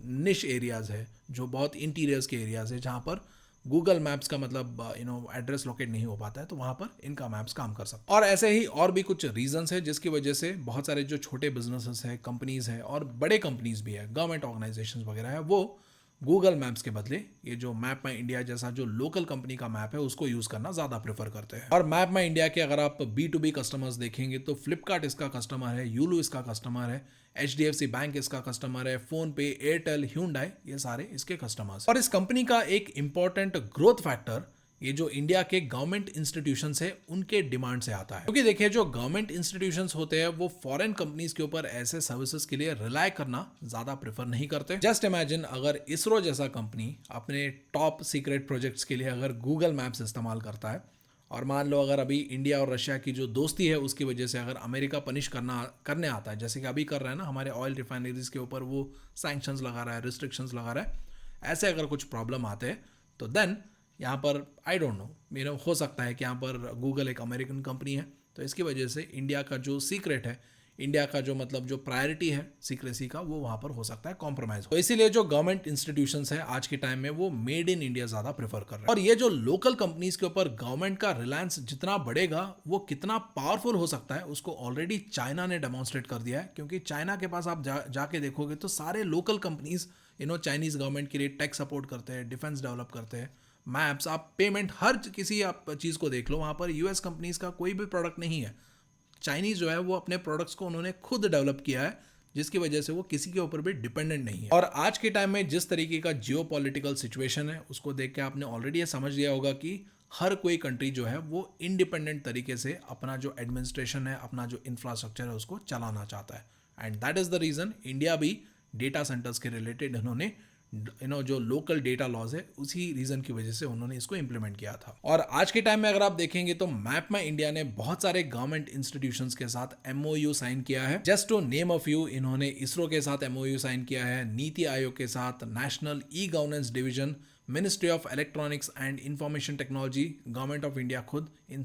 निश एरियाज़ है, जो बहुत इंटीरियर्स के एरियाज़ है, जहाँ पर गूगल मैप्स का मतलब एड्रेस लोकेट नहीं हो पाता है, तो वहाँ पर इनका मैप्स काम कर सकता है। और ऐसे ही और भी कुछ रीजंस है जिसकी वजह से बहुत सारे जो छोटे बिजनेसेस है, कंपनीज है और बड़े कंपनीज भी है, गवर्नमेंट ऑर्गेनाइजेशंस वगैरह है, वो गूगल मैप्स के बदले ये जो मैप माई इंडिया जैसा जो लोकल कंपनी का मैप है उसको यूज करना ज्यादा प्रेफर करते हैं। और मैप माई इंडिया के अगर आप B2B कस्टमर्स देखेंगे तो फ्लिपकार्ट इसका कस्टमर है, यूलू इसका कस्टमर है, HDFC बैंक इसका कस्टमर है, फोन पे, एयरटेल, ह्यूंडई, ये सारे इसके कस्टमर्स। और इस कंपनी का एक इंपॉर्टेंट ग्रोथ फैक्टर ये जो इंडिया के गवर्नमेंट इंस्टीट्यूशंस है उनके डिमांड से आता है। क्योंकि देखिए जो गवर्नमेंट इंस्टीट्यूशंस होते हैं वो फॉरेन कंपनीज के ऊपर ऐसे सर्विसेज के लिए रिलाय करना ज्यादा प्रेफर नहीं करते। जस्ट इमेजिन अगर इसरो जैसा कंपनी अपने टॉप सीक्रेट प्रोजेक्ट्स के लिए अगर गूगल मैप्स इस्तेमाल करता है और मान लो अगर अभी इंडिया और रशिया की जो दोस्ती है उसकी वजह से अगर अमेरिका पनिश करने आता है, जैसे कि अभी कर रहा है ना, हमारे ऑयल रिफाइनरीज के ऊपर वो सैंक्शंस लगा रहा है, रिस्ट्रिक्शंस लगा रहा है, ऐसे अगर कुछ प्रॉब्लम आते हैं तो देन यहाँ पर आई डोंट नो, मेरा हो सकता है कि यहाँ पर गूगल एक अमेरिकन कंपनी है, तो इसकी वजह से इंडिया का जो सीक्रेट है, इंडिया का जो मतलब जो प्रायोरिटी है सीक्रेसी का, वो वहाँ पर हो सकता है कॉम्प्रोमाइज। तो इसीलिए जो गवर्नमेंट इंस्टीट्यूशंस है आज के टाइम में वो मेड इन इंडिया ज़्यादा प्रेफर कर रहे हैं। और ये जो लोकल कंपनीज के ऊपर गवर्नमेंट का रिलायंस जितना बढ़ेगा वो कितना पावरफुल हो सकता है उसको ऑलरेडी चाइना ने डेमोन्स्ट्रेट कर दिया है। क्योंकि चाइना के पास आप जाके देखोगे तो सारे लोकल कंपनीज चाइनीज गवर्नमेंट के लिए टेक सपोर्ट करते हैं, डिफेंस डेवलप करते हैं, मैप्स, आप पेमेंट, हर किसी आप चीज़ को देख लो, वहाँ पर यूएस कंपनीज का कोई भी प्रोडक्ट नहीं है। चाइनीज जो है वो अपने प्रोडक्ट्स को उन्होंने खुद डेवलप किया है, जिसकी वजह से वो किसी के ऊपर भी डिपेंडेंट नहीं है। और आज के टाइम में जिस तरीके का जियोपॉलिटिकल सिचुएशन है उसको देख के आपने ऑलरेडी ये समझ लिया होगा कि हर कोई कंट्री जो है वो इंडिपेंडेंट तरीके से अपना जो एडमिनिस्ट्रेशन है, अपना जो इंफ्रास्ट्रक्चर है उसको चलाना चाहता है। And that is the reason India भी डेटा सेंटर्स के रिलेटेड इन्होंने जो लोकल डेटा लॉज है उसी रीजन की वजह से उन्होंने इसको इंप्लीमेंट किया था। और आज के टाइम में अगर आप देखेंगे तो मैप माई इंडिया ने बहुत सारे गवर्नमेंट इंस्टीट्यूशंस के साथ एमओयू साइन किया है। Just to name a few, इन्होंने इसरो के साथ एमओयू साइन किया है, नीति आयोग के साथ, national e governance division, ministry of electronics and information technology, government of India खुद, इन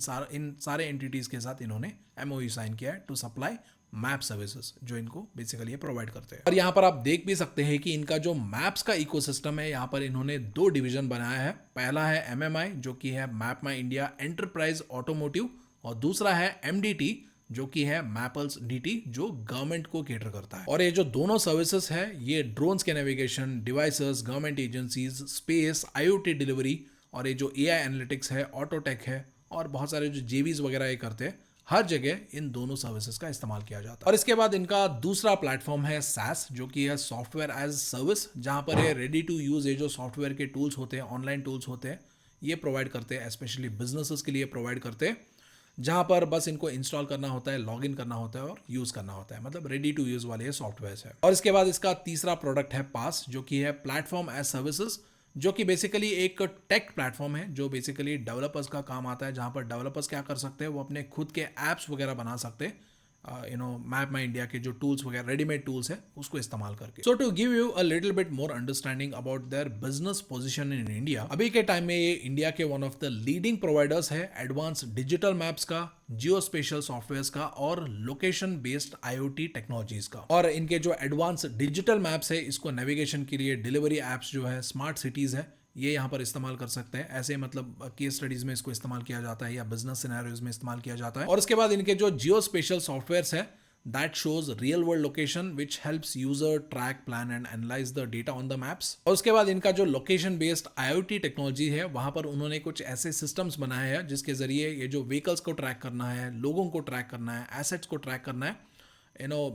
सारे एंटिटीज के साथ इन्होंने एमओयू साइन किया है टू सप्लाई मैप सर्विसेज, जो इनको बेसिकली ये प्रोवाइड करते हैं। और यहाँ पर आप देख भी सकते हैं कि इनका जो मैप्स का इकोसिस्टम है, यहाँ पर इन्होंने 2 डिवीजन बनाया है। पहला है एमएमआई जो कि है मैप माई इंडिया एंटरप्राइज ऑटोमोटिव, और दूसरा है एमडीटी जो कि है मैपल्स डीटी, जो गवर्नमेंट को केटर करता है। और ये जो दोनों सर्विसेज है ये ड्रोन्स के navigation, devices, government agencies, space, IoT delivery, और ये जो एआई एनालिटिक्स है, ऑटोटेक है, और बहुत सारे जो जेवीज वगैरह ये करते हैं, हर जगह इन दोनों सर्विसेज का इस्तेमाल किया जाता है। और इसके बाद इनका दूसरा प्लेटफॉर्म है SaaS जो कि है सॉफ्टवेयर एज सर्विस, जहां पर ये रेडी टू यूज ये जो सॉफ्टवेयर के टूल्स होते हैं, ऑनलाइन टूल्स होते हैं, ये प्रोवाइड करते हैं, स्पेशली बिजनेसेस के लिए प्रोवाइड करते हैं, जहां पर बस इनको इंस्टॉल करना होता है, लॉग इन करना होता है और यूज करना होता है, मतलब रेडी टू यूज वाले सॉफ्टवेयर है। और इसके बाद इसका तीसरा प्रोडक्ट है पास जो कि है प्लेटफॉर्म एज सर्विसेज, जो कि बेसिकली एक टेक प्लेटफॉर्म है जो बेसिकली डेवलपर्स का काम आता है, जहां पर डेवलपर्स क्या कर सकते हैं, वो अपने खुद के एप्स वगैरह बना सकते हैं, मैप माई इंडिया के जो टूल्स वगैरह रेडीमेड टूल्स है उसको इस्तेमाल करके। So to give you a little bit more understanding about their business position in India, अभी के टाइम में ये इंडिया के one of the leading providers है एडवांस डिजिटल मैप्स का, जियो स्पेशल सॉफ्टवेयर का और लोकेशन बेस्ड आईओटी टेक्नोलॉजीज का। और इनके जो एडवांस डिजिटल मैप्स है इसको नेविगेशन के लिए, डिलीवरी एप्स जो है, स्मार्ट सिटीज है, ये यहाँ पर इस्तेमाल कर सकते हैं। ऐसे मतलब केस स्टडीज में इसको इस्तेमाल किया जाता है या बिजनेस सिनेरियोज में इस्तेमाल किया जाता है। और उसके बाद इनके जो जियो स्पेशल सॉफ्टवेयर्स है that shows real world location which helps user track, plan and analyze the data on the maps। और उसके बाद इनका जो लोकेशन बेस्ड IoT टेक्नोलॉजी है, वहां पर उन्होंने कुछ ऐसे सिस्टम्स बनाए हैं जिसके जरिए ये जो व्हीकल्स को ट्रैक करना है, लोगों को ट्रैक करना है, एसेट्स को ट्रैक करना है,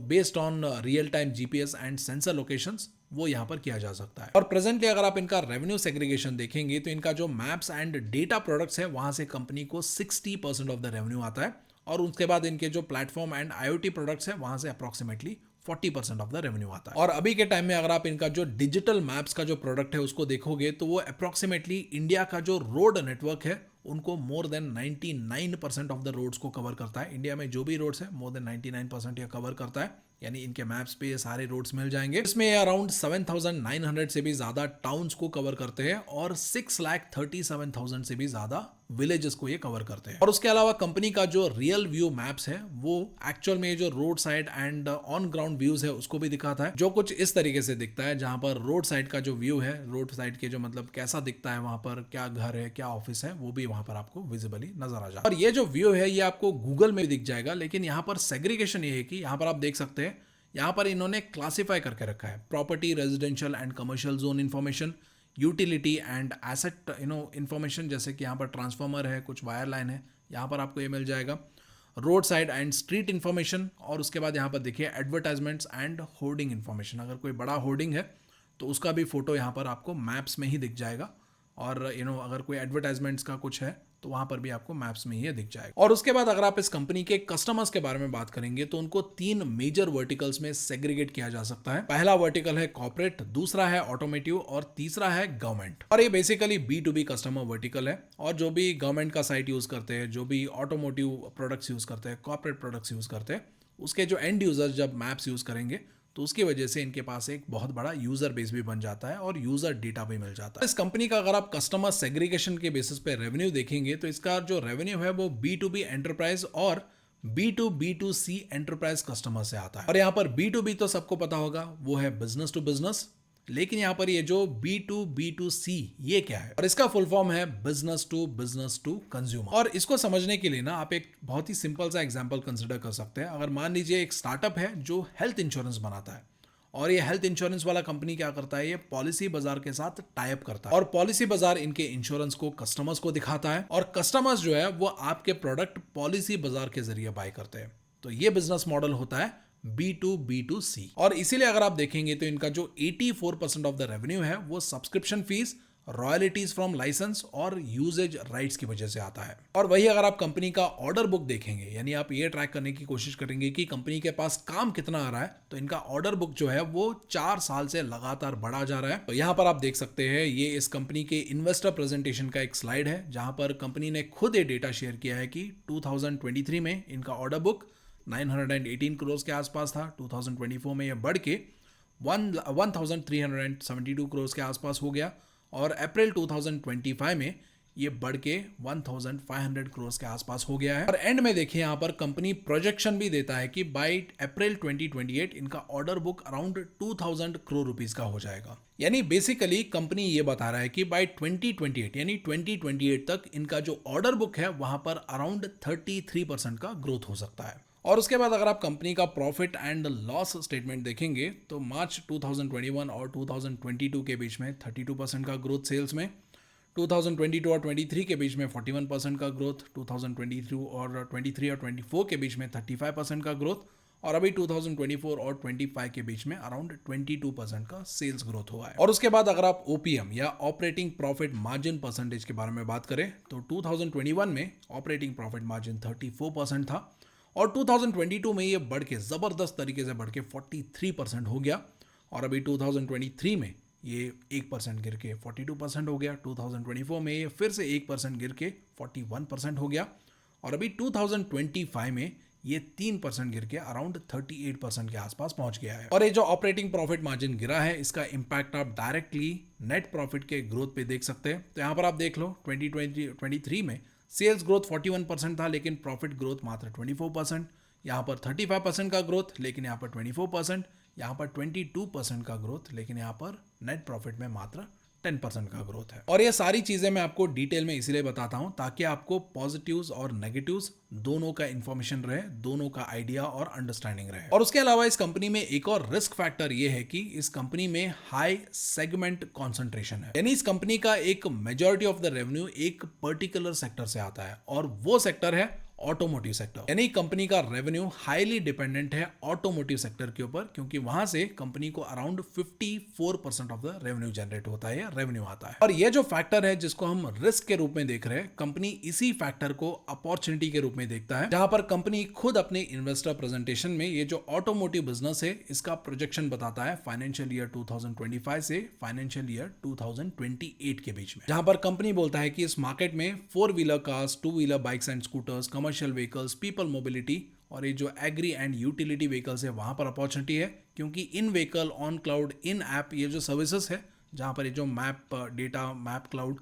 based on real time GPS and sensor locations, वो यहाँ पर किया जा सकता है। और प्रेजेंटली अगर आप इनका रेवेन्यू सेग्रीगेशन देखेंगे तो इनका जो मैप्स एंड डेटा प्रोडक्ट्स है वहां से कंपनी को 60% ऑफ द रेवेन्यू आता है, और उसके बाद इनके जो प्लेटफॉर्म एंड आईओटी प्रोडक्ट्स है वहां से अप्रोक्सीमेटली 40% ऑफ द रेवेन्यू आता है। और अभी के टाइम में अगर आप इनका जो डिजिटल मैप्स का जो प्रोडक्ट है उसको देखोगे तो वो अप्रोक्सीमेटली इंडिया का जो रोड नेटवर्क है उनको more than 99% of the roads को कवर करता है। इंडिया में जो भी रोड्स है मोर देन 99% ये कवर करता है, यानी इनके मैप्स पे ये सारे रोड्स मिल जाएंगे। इसमें अराउंड 7,900 से भी ज्यादा टाउन्स को कवर करते हैं और 6,37,000 से भी ज्यादा विलेजेस को ये कवर करते हैं। और उसके अलावा कंपनी का जो रियल व्यू मैप्स है वो एक्चुअल में जो road side and on ground views है उसको भी दिखाता है, जो कुछ इस तरीके से दिखता है, जहां पर रोड साइड का जो व्यू है, रोड साइड के जो मतलब कैसा दिखता है, वहां पर क्या घर है, क्या ऑफिस है, वो भी वहां पर आपको विजिबली नजर आ जाए। और ये जो व्यू है ये आपको गूगल में दिख जाएगा, लेकिन यहाँ पर सेग्रीगेशन ये है कि यहाँ पर आप देख सकते हैं, यहाँ पर इन्होंने क्लासिफाई करके रखा है property, residential and commercial zone information, utility and asset information, जैसे कि यहाँ पर ट्रांसफॉर्मर है, कुछ वायर लाइन है, यहाँ पर आपको ये मिल जाएगा, road side and street information, और उसके बाद यहाँ पर देखिए एडवर्टाइजमेंट्स एंड होर्डिंग इन्फॉर्मेशन। अगर कोई बड़ा होर्डिंग है तो उसका भी फोटो यहाँ पर आपको मैप्स में ही दिख जाएगा, और अगर कोई एडवर्टाइजमेंट्स का कुछ है तो वहां पर भी आपको मैप्स में ये दिख जाएगा। और उसके बाद अगर आप इस कंपनी के कस्टमर्स के बारे में बात करेंगे तो उनको 3 मेजर वर्टिकल्स में सेग्रीगेट किया जा सकता है। पहला वर्टिकल है कॉर्पोरेट, दूसरा है ऑटोमेटिव और तीसरा है गवर्नमेंट। और ये बेसिकली B2B कस्टमर वर्टिकल है। और जो भी गवर्नमेंट का साइट यूज करते हैं, जो भी ऑटोमोटिव प्रोडक्ट्स यूज करते हैं, कॉर्पोरेट प्रोडक्ट्स यूज करते हैं, उसके जो एंड यूजर जब मैप्स यूज करेंगे तो उसकी वजह से इनके पास एक बहुत बड़ा यूजर बेस भी बन जाता है और यूजर डेटा भी मिल जाता है। इस कंपनी का अगर आप कस्टमर सेग्रीगेशन के बेसिस पे रेवेन्यू देखेंगे तो इसका जो रेवेन्यू है वो B2B एंटरप्राइज और B2B2C एंटरप्राइज कस्टमर से आता है। और यहाँ पर B2B तो सबको पता होगा, वो है बिजनेस टू बिजनेस। लेकिन यहाँ पर ये जो B2B2C ये क्या है, और इसका फुल फॉर्म है बिजनेस टू कंज्यूमर। और इसको समझने के लिए ना आप एक बहुत ही सिंपल सा एग्जांपल कंसिडर कर सकते हैं। अगर मान लीजिए एक स्टार्टअप है जो हेल्थ इंश्योरेंस बनाता है, और ये हेल्थ इंश्योरेंस वाला कंपनी क्या करता है, ये पॉलिसी बाजार के साथ टाई अप करता है और पॉलिसी बाजार इनके इंश्योरेंस को कस्टमर्स को दिखाता है और कस्टमर्स जो है वो आपके प्रोडक्ट पॉलिसी बाजार के जरिए बाय करते हैं। तो ये बिजनेस मॉडल होता है B2B2C। और इसीलिए अगर आप देखेंगे तो इनका जो 84% ऑफ द रेवेन्यू है वो subscription fees, royalties from license और यूजेज राइट्स की वजह से आता है। और वही अगर आप कंपनी का ऑर्डर बुक देखेंगे, यानी आप ये ट्रैक करने की कोशिश करेंगे कि कंपनी के पास काम कितना आ रहा है, तो इनका ऑर्डर बुक जो है वो 4 साल से लगातार बढ़ा जा रहा है। तो यहाँ पर आप देख सकते हैं, ये इस कंपनी के इन्वेस्टर प्रेजेंटेशन का एक स्लाइड है जहां पर कंपनी ने खुद ये डेटा शेयर किया है कि 2023 में इनका ऑर्डर बुक 918 करोड़ के आसपास था। 2024 में यह बढ़ के 1372 करोड़ के आसपास हो गया और अप्रैल 2025 में ये बढ़ के 1500 करोड़ के आसपास हो गया है। और एंड में देखिए यहाँ पर कंपनी प्रोजेक्शन भी देता है कि बाय अप्रैल 2028 इनका order book around 2000 crore rupees का हो जाएगा। यानी बेसिकली कंपनी ये बता रहा है कि बाय 2028 यानी 2028 तक इनका जो ऑर्डर बुक है वहां पर अराउंड 33% का ग्रोथ हो सकता है। और उसके बाद अगर आप कंपनी का प्रॉफिट एंड लॉस स्टेटमेंट देखेंगे तो मार्च 2021 और 2022 के बीच में 32% का ग्रोथ सेल्स में, 2022 और 23 के बीच में 41% का ग्रोथ, 2023 और 24 के बीच में 35% का ग्रोथ, और अभी 2024 और 25 के बीच में अराउंड 22% का सेल्स ग्रोथ हुआ है। और उसके बाद अगर आप OPM या ऑपरेटिंग प्रॉफिट मार्जिन परसेंटेज के बारे में बात करें तो 2021 में ऑपरेटिंग प्रॉफिट मार्जिन 34% था और 2022 में ये बढ़ के ज़बरदस्त तरीके से बढ़ के 43% हो गया और अभी 2023 में ये 1% गिर के 42% हो गया। 2024 में ये फिर से 1% गिर के 41% हो गया और अभी 2025 में ये 3% गिर के अराउंड 38% के आसपास पहुंच गया है। और ये जो ऑपरेटिंग प्रॉफिट मार्जिन गिरा है इसका इंपैक्ट आप डायरेक्टली नेट प्रॉफिट के ग्रोथ पे देख सकते हैं। तो यहाँ पर आप देख लो 2023 में सेल्स ग्रोथ 41% था लेकिन प्रॉफिट ग्रोथ मात्र 24%, यहाँ पर 35% का ग्रोथ लेकिन यहाँ पर 24%, यहाँ पर 22% का ग्रोथ लेकिन यहाँ पर नेट प्रॉफिट में मात्र 10% का ग्रोथ है। और ये सारी चीजें मैं आपको डिटेल में इसलिए बताता हूं ताकि आपको पॉजिटिव्स और नेगेटिव्स दोनों का इंफॉर्मेशन रहे, दोनों का आइडिया और अंडरस्टैंडिंग रहे। और उसके अलावा इस कंपनी में एक और रिस्क फैक्टर ये है कि इस कंपनी में हाई सेगमेंट कॉन्सेंट्रेशन है, यानी इस कंपनी का एक मेजॉरिटी ऑफ द रेवेन्यू एक पर्टिकुलर सेक्टर से आता है और वो सेक्टर है ऑटोमोटिव सेक्टर। यानी कंपनी का रेवेन्यू हाईली डिपेंडेंट है ऑटोमोटिव सेक्टर के ऊपर, क्योंकि वहां से कंपनी को around 54% of the revenue generate होता है या रेवेन्यू आता है। और ये जो फैक्टर है जिसको हम रिस्क के रूप में देख रहे हैं, कंपनी इसी फैक्टर को अपॉर्चुनिटी के रूप में देखता है, जहां पर कंपनी खुद अपने इन्वेस्टर प्रेजेंटेशन में ये जो ऑटोमोटिव बिजनेस है इसका प्रोजेक्शन बताता है फाइनेंशियल ईयर 2025 से फाइनेंशियल ईयर 2028 के बीच में, जहां पर कंपनी बोलता है कि इस मार्केट में 4 wheeler cars, 2 wheeler bikes and scooters, commercial vehicles, people mobility और ये जो एग्री एंड यूटिलिटी व्हीकल्स है वहां पर अपॉर्चुनिटी है, क्योंकि in vehicle, on cloud, in app ये जो सर्विसेज है जहां पर ये जो map data, map cloud,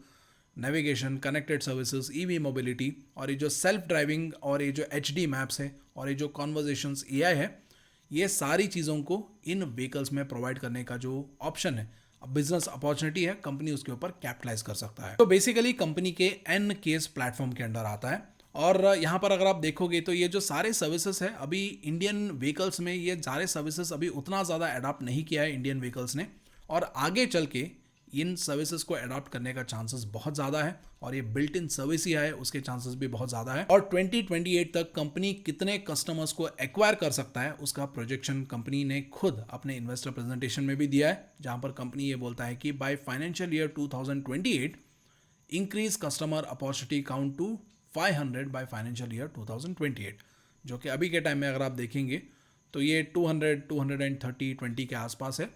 navigation, connected services, EV mobility और ये जो सेल्फ ड्राइविंग और ये जो HD मैप्स है और ये जो कॉन्वर्जेशंस AI है, ये सारी चीज़ों को इन व्हीकल्स में प्रोवाइड करने का जो ऑप्शन है, बिजनेस अपॉर्चुनिटी है, कंपनी उसके ऊपर कैपिटलाइज कर सकता है। तो बेसिकली कंपनी के N केस प्लेटफॉर्म के अंडर आता है। और यहाँ पर अगर आप देखोगे तो ये जो सारे सर्विसेज है अभी इंडियन व्हीकल्स में, ये सारे सर्विसेज अभी उतना ज़्यादा अडॉप्ट नहीं किया है इंडियन व्हीकल्स ने, और आगे चल के इन सर्विसेज को अडॉप्ट करने का चांसेस बहुत ज़्यादा है और ये बिल्ट इन सर्विस ही है उसके चांसेस भी बहुत ज़्यादा है। और 2028 तक कंपनी कितने कस्टमर्स को एक्वायर कर सकता है उसका प्रोजेक्शन कंपनी ने खुद अपने इन्वेस्टर प्रेजेंटेशन में भी दिया है, जहाँ पर कंपनी ये बोलता है कि by financial year 2028 increase customer opportunity count to 500 by financial year 2028, जो कि अभी के टाइम में अगर आप देखेंगे तो ये 200, 230, 20 के आसपास है,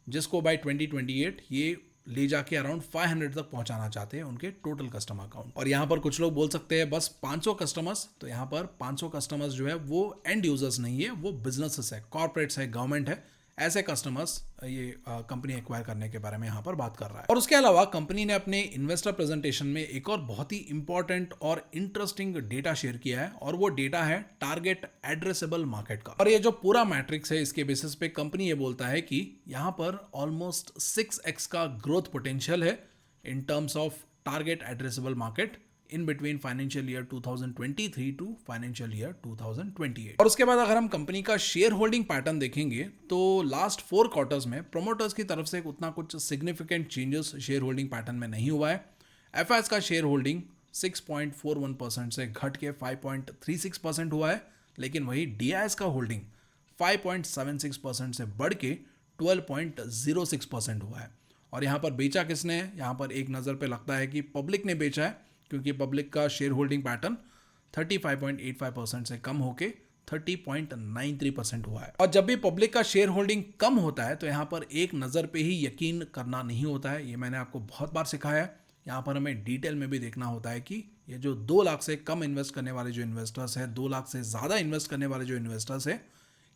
जिसको बाय 2028 ये ले जाके अराउंड 500 तक पहुंचाना चाहते हैं उनके टोटल कस्टमर अकाउंट। और यहाँ पर कुछ लोग बोल सकते हैं बस 500 कस्टमर्स, तो यहाँ पर 500 कस्टमर्स जो है वो एंड यूजर्स नहीं है, वो बिजनेसेस है, कॉर्पोरेट्स है, गवर्नमेंट है, ऐसे कस्टमर्स ये कंपनी एक्वायर करने के बारे में यहाँ पर बात कर रहा है। और उसके अलावा कंपनी ने अपने इन्वेस्टर प्रेजेंटेशन में एक और बहुत ही इंपॉर्टेंट और इंटरेस्टिंग डेटा शेयर किया है, और वो डेटा है टारगेट एड्रेसेबल मार्केट का। और ये जो पूरा मैट्रिक्स है, इसके बेसिस पे कंपनी ये बोलता है कि यहाँ पर ऑलमोस्ट 6x का ग्रोथ पोटेंशियल है in terms of target addressable market in between financial year 2023 to financial year 2028। और उसके बाद अगर हम कंपनी का शेयर होल्डिंग पैटर्न देखेंगे तो लास्ट 4 क्वार्टर्स में प्रोमोटर्स की तरफ से उतना कुछ significant changes share holding pattern में नहीं हुआ है। एफआईएस का शेयर होल्डिंग 6.41% से घट के 5.36% हुआ है, लेकिन वही डीआईएस का होल्डिंग 5.76% से बढ़ के 12.06% हुआ है। और यहाँ पर बेचा किसने है? यहाँ पर एक नज़र पे लगता है कि पब्लिक ने बेचा है, क्योंकि पब्लिक का शेयर होल्डिंग पैटर्न 35.85% से कम होके 30.93% हुआ है। और जब भी पब्लिक का शेयर होल्डिंग कम होता है तो यहाँ पर एक नज़र पे ही यकीन करना नहीं होता है, ये मैंने आपको बहुत बार सिखाया है। यहाँ पर हमें डिटेल में भी देखना होता है कि ये जो 2 लाख से कम इन्वेस्ट करने वाले जो इन्वेस्टर्स हैं, 2 लाख से ज़्यादा इन्वेस्ट करने वाले जो इन्वेस्टर्स हैं,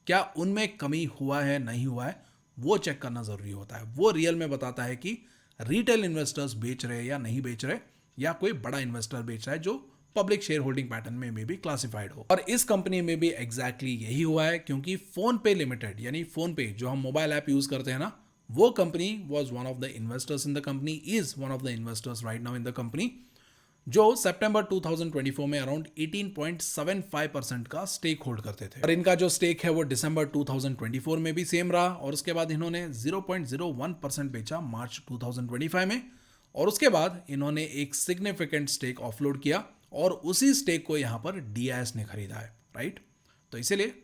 क्या उनमें कमी हुआ है नहीं हुआ है, वो चेक करना ज़रूरी होता है। वो रियल में बताता है कि रिटेल इन्वेस्टर्स बेच रहे हैं या नहीं बेच रहे, या कोई बड़ा इन्वेस्टर बेच रहा है जो पब्लिक शेयर होल्डिंग पैटर्न में भी क्लासिफाइड हो। और इस कंपनी में भी एग्जैक्टली यही हुआ है, क्योंकि फोन पे लिमिटेड यानी फोन पे जो हम मोबाइल ऐप यूज करते हैं ना, वो company was one of the investors in the company, is one of the investors right now in the company, जो सितंबर 2024 में अराउंड 18.75% का स्टेक होल्ड करते थे। और इनका जो स्टेक है वो दिसंबर 2024 में भी सेम रहा, और उसके बाद इन्होंने 0.01% बेचा मार्च 2025 में, और उसके बाद इन्होंने एक सिग्निफिकेंट स्टेक ऑफलोड किया, और उसी स्टेक को यहाँ पर डीआईएस ने खरीदा है, राइट। तो इसीलिए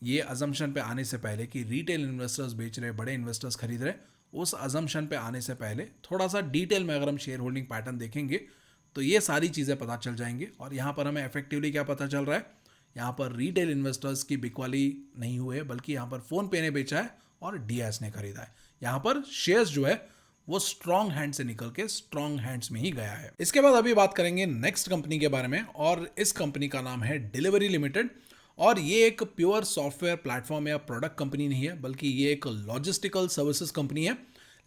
ये अजम्पशन पे आने से पहले कि रिटेल इन्वेस्टर्स बेच रहे, बड़े इन्वेस्टर्स खरीद रहे, उस अजम्पशन पे आने से पहले थोड़ा सा डिटेल में अगर हम शेयर होल्डिंग पैटर्न देखेंगे तो ये सारी चीज़ें पता चल जाएंगे। और यहाँ पर हमें इफेक्टिवली क्या पता चल रहा है, यहाँ पर रिटेल इन्वेस्टर्स की बिकवाली नहीं हुई है, बल्कि यहाँ पर फोन पे ने बेचा है और डीआईएस ने खरीदा है। यहाँ पर शेयर्स जो है वो स्ट्रॉन्ग हैंड से निकल के स्ट्रॉन्ग हैंड्स में ही गया है। इसके बाद अभी बात करेंगे नेक्स्ट कंपनी के बारे में, और इस कंपनी का नाम है डिलीवरी लिमिटेड। और ये एक प्योर सॉफ्टवेयर प्लेटफॉर्म या प्रोडक्ट कंपनी नहीं है, बल्कि ये एक लॉजिस्टिकल सर्विसेज कंपनी है।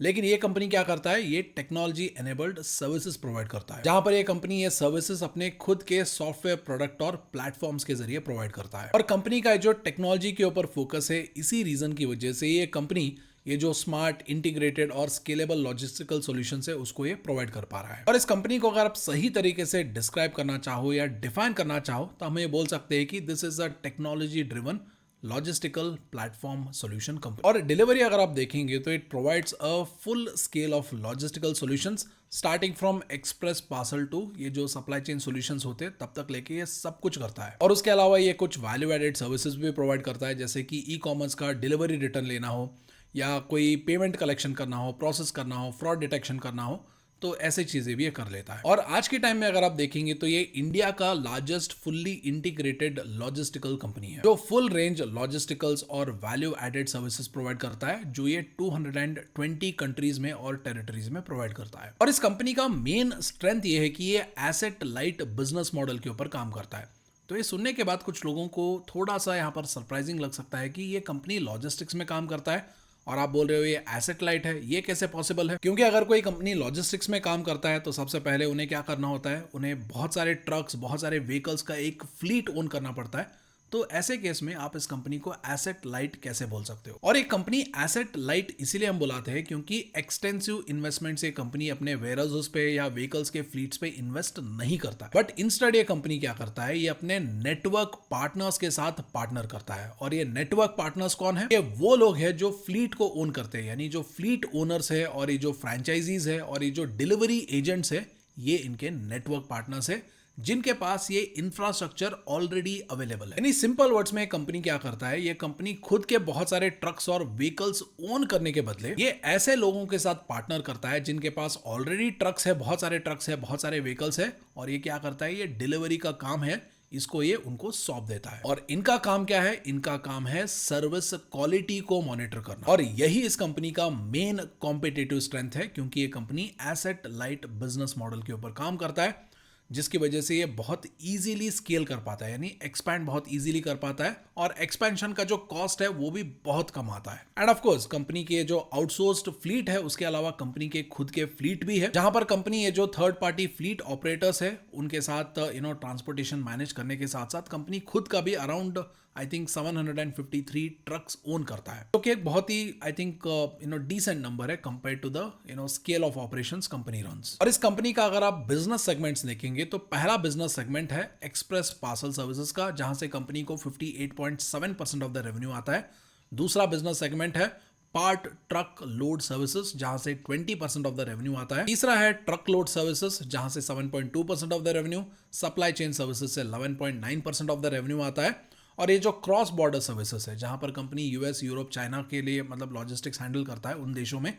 लेकिन ये कंपनी क्या करता है, ये टेक्नोलॉजी एनेबल्ड सर्विसेज प्रोवाइड करता है, जहां पर ये कंपनी ये सर्विसेज अपने खुद के सॉफ्टवेयर प्रोडक्ट और प्लेटफॉर्म्स के जरिए प्रोवाइड करता है। और कंपनी का जो टेक्नोलॉजी के ऊपर फोकस है, इसी रीजन की वजह से ये कंपनी ये जो स्मार्ट, इंटीग्रेटेड और स्केलेबल लॉजिस्टिकल सॉल्यूशंस है उसको ये प्रोवाइड कर पा रहा है। और इस कंपनी को अगर आप सही तरीके से डिस्क्राइब करना चाहो या डिफाइन करना चाहो तो हम ये बोल सकते हैं कि this is a technology driven logistical platform solution company. और डिलीवरी अगर आप देखेंगे तो it provides a full scale of logistical solutions, starting from express parcel to ये जो सप्लाई चेन सॉल्यूशंस होते हैं तब तक लेके ये सब कुछ करता है। और उसके अलावा ये कुछ वैल्यू एडेड सर्विसेज भी प्रोवाइड करता है, जैसे कि ई कॉमर्स का डिलीवरी रिटर्न लेना हो, या कोई पेमेंट कलेक्शन करना हो, प्रोसेस करना हो, फ्रॉड डिटेक्शन करना हो, तो ऐसे चीजें भी ये कर लेता है। और आज के टाइम में अगर आप देखेंगे तो ये इंडिया का largest fully integrated logistical company है, जो फुल रेंज लॉजिस्टिकल्स और वैल्यू एडेड सर्विसेज प्रोवाइड करता है, जो ये 220 कंट्रीज में और टेरिटरीज में प्रोवाइड करता है। और इस कंपनी का मेन स्ट्रेंथ ये है कि ये एसेट लाइट बिजनेस मॉडल के ऊपर काम करता है। तो ये सुनने के बाद कुछ लोगों को थोड़ा सा यहाँ पर सरप्राइजिंग लग सकता है कि ये कंपनी लॉजिस्टिक्स में काम करता है और आप बोल रहे हो ये एसेट लाइट है, ये कैसे पॉसिबल है? क्योंकि अगर कोई कंपनी लॉजिस्टिक्स में काम करता है तो सबसे पहले उन्हें क्या करना होता है, उन्हें बहुत सारे ट्रक्स, बहुत सारे व्हीकल्स का एक फ्लीट ओन करना पड़ता है। तो ऐसे केस में आप इस कंपनी को एसेट लाइट कैसे बोल सकते हो? और एक कंपनी एसेट लाइट इसीलिए हम बुलाते हैं क्योंकि एक्सटेंसिव इन्वेस्टमेंट से कंपनी अपने वेयरहाउसेस पे या व्हीकल्स के फ्लीट्स पे इन्वेस्ट नहीं करता, बट इंस्टेड ये कंपनी क्या करता है, ये अपने नेटवर्क पार्टनर्स के साथ पार्टनर करता है। और ये नेटवर्क पार्टनर्स कौन है? ये वो लोग हैं जो फ्लीट को ओन करते हैं, यानी जो फ्लीट ओनर्स है, और ये जो फ्रेंचाइजीज है और ये जो डिलीवरी एजेंट्स है, ये इनके नेटवर्क पार्टनर्स है, जिनके पास ये इंफ्रास्ट्रक्चर ऑलरेडी अवेलेबल है। यानी सिंपल वर्ड्स में कंपनी क्या करता है, ये कंपनी खुद के बहुत सारे ट्रक्स और व्हीकल्स ओन करने के बदले ये ऐसे लोगों के साथ पार्टनर करता है जिनके पास ऑलरेडी ट्रक्स है, बहुत सारे ट्रक्स है, बहुत सारे व्हीकल्स है, और ये क्या करता है, ये डिलीवरी का काम है, इसको ये उनको सौंप देता है। और इनका काम क्या है, इनका काम है सर्विस क्वालिटी को मॉनिटर करना। और यही इस कंपनी का मेन कॉम्पिटिटिव स्ट्रेंथ है, क्योंकि ये company asset light business model के ऊपर काम करता है, जिसकी वजह से ये बहुत इजीली स्केल कर पाता है, यानी एक्सपैंड बहुत इजीली कर पाता है, और एक्सपेंशन का जो कॉस्ट है वो भी बहुत कम आता है। एंड ऑफ कोर्स कंपनी के जो आउटसोर्स्ड फ्लीट है, उसके अलावा कंपनी के खुद के फ्लीट भी है, जहां पर कंपनी ये जो थर्ड पार्टी फ्लीट ऑपरेटर्स है उनके साथ ट्रांसपोर्टेशन मैनेज करने के साथ साथ कंपनी खुद का भी around I think 753 trucks own करता है, जो कि एक बहुत ही आई थिंक डिसेंट नंबर है compare to the scale of operations company runs. और इस कंपनी का अगर आप बिजनेस सेगमेंट्स देखेंगे तो पहला बिजनेस सेगमेंट है एक्सप्रेस पार्सल सर्विसेज का, जहां से कंपनी को 58.7% ऑफ द रेवेन्यू आता है। दूसरा बिजनेस सेगमेंट है पार्ट ट्रक लोड सर्विसेज, जहां से 20% ऑफ द रेवेन्यू आता है। तीसरा है ट्रक लोड सर्विसेज, जहां से 7.2% of the revenue, supply chain services से 11.9% ऑफ द रेवेन्यू आता है। और ये जो क्रॉस बॉर्डर सर्विसेज है, जहां पर कंपनी यूएस, यूरोप, चाइना के लिए मतलब लॉजिस्टिक्स हैंडल करता है उन देशों में,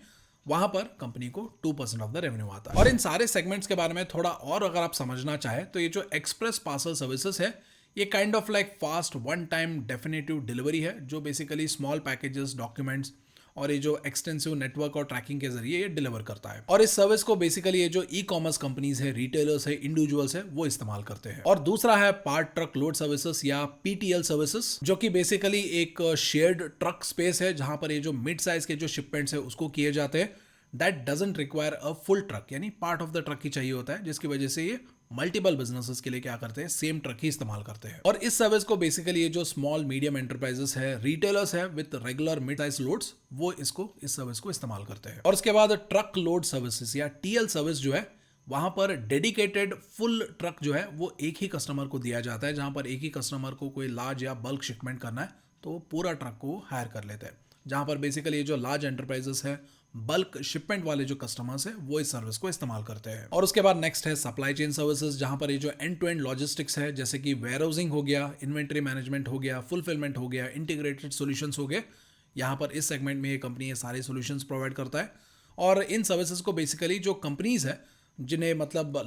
वहां पर कंपनी को 2% ऑफ द रेवेन्यू आता है। और इन सारे सेगमेंट्स के बारे में थोड़ा और अगर आप समझना चाहें तो ये जो एक्सप्रेस पार्सल सर्विसेज है, ये kind of like fast one time definitive delivery है, जो बेसिकली स्मॉल पैकेजेस, डॉक्यूमेंट्स और ये जो एक्सटेंसिव नेटवर्क और ट्रैकिंग के जरिए ये डिलीवर करता है। और इस सर्विस को बेसिकली ये जो ई कॉमर्स कंपनीज है, रिटेलर्स है, इंडिविजुअल्स है, वो इस्तेमाल करते हैं। और दूसरा है पार्ट ट्रक लोड सर्विसेज या पीटीएल सर्विसेज, जो कि बेसिकली एक शेयर्ड ट्रक स्पेस है, जहां पर ये जो मिड साइज के जो शिपमेंट्स है उसको किए जाते हैं। That doesn't require a full truck, यानी पार्ट ऑफ द ट्रक ही चाहिए होता है, जिसकी वजह से ये मल्टीपल बिजनेसेस के लिए क्या करते हैं, सेम ट्रक ही इस्तेमाल करते हैं। और इस सर्विस को बेसिकली ये जो स्मॉल मीडियम एंटरप्राइजेस है, रिटेलर्स है with regular mid size loads, वो इस सर्विस को इस्तेमाल करते हैं। और उसके बाद ट्रक लोड सर्विसेज या टीएल सर्विस जो है, वहां पर डेडिकेटेड फुल ट्रक जो है वो एक ही कस्टमर को दिया जाता है। जहां पर एक ही कस्टमर को कोई लार्ज या बल्क शिपमेंट करना है तो पूरा ट्रक को हायर कर लेते हैं। जहां पर बेसिकली ये जो लार्ज एंटरप्राइजेस है, बल्क शिपमेंट वाले जो कस्टमर्स है, वो इस सर्विस को इस्तेमाल करते हैं। और उसके बाद नेक्स्ट है सप्लाई चेन सर्विसेज, जहां पर ये जो एंड टू एंड लॉजिस्टिक्स है, जैसे कि वेयरहाउसिंग हो गया, इन्वेंट्री मैनेजमेंट हो गया, फुलफिलमेंट हो गया, इंटीग्रेटेड सॉल्यूशंस हो गए, यहाँ पर इस सेगमेंट में ये कंपनी ये सारे सॉल्यूशंस प्रोवाइड करता है। और इन सर्विसेज को बेसिकली जो कंपनीज है जिन्हें मतलब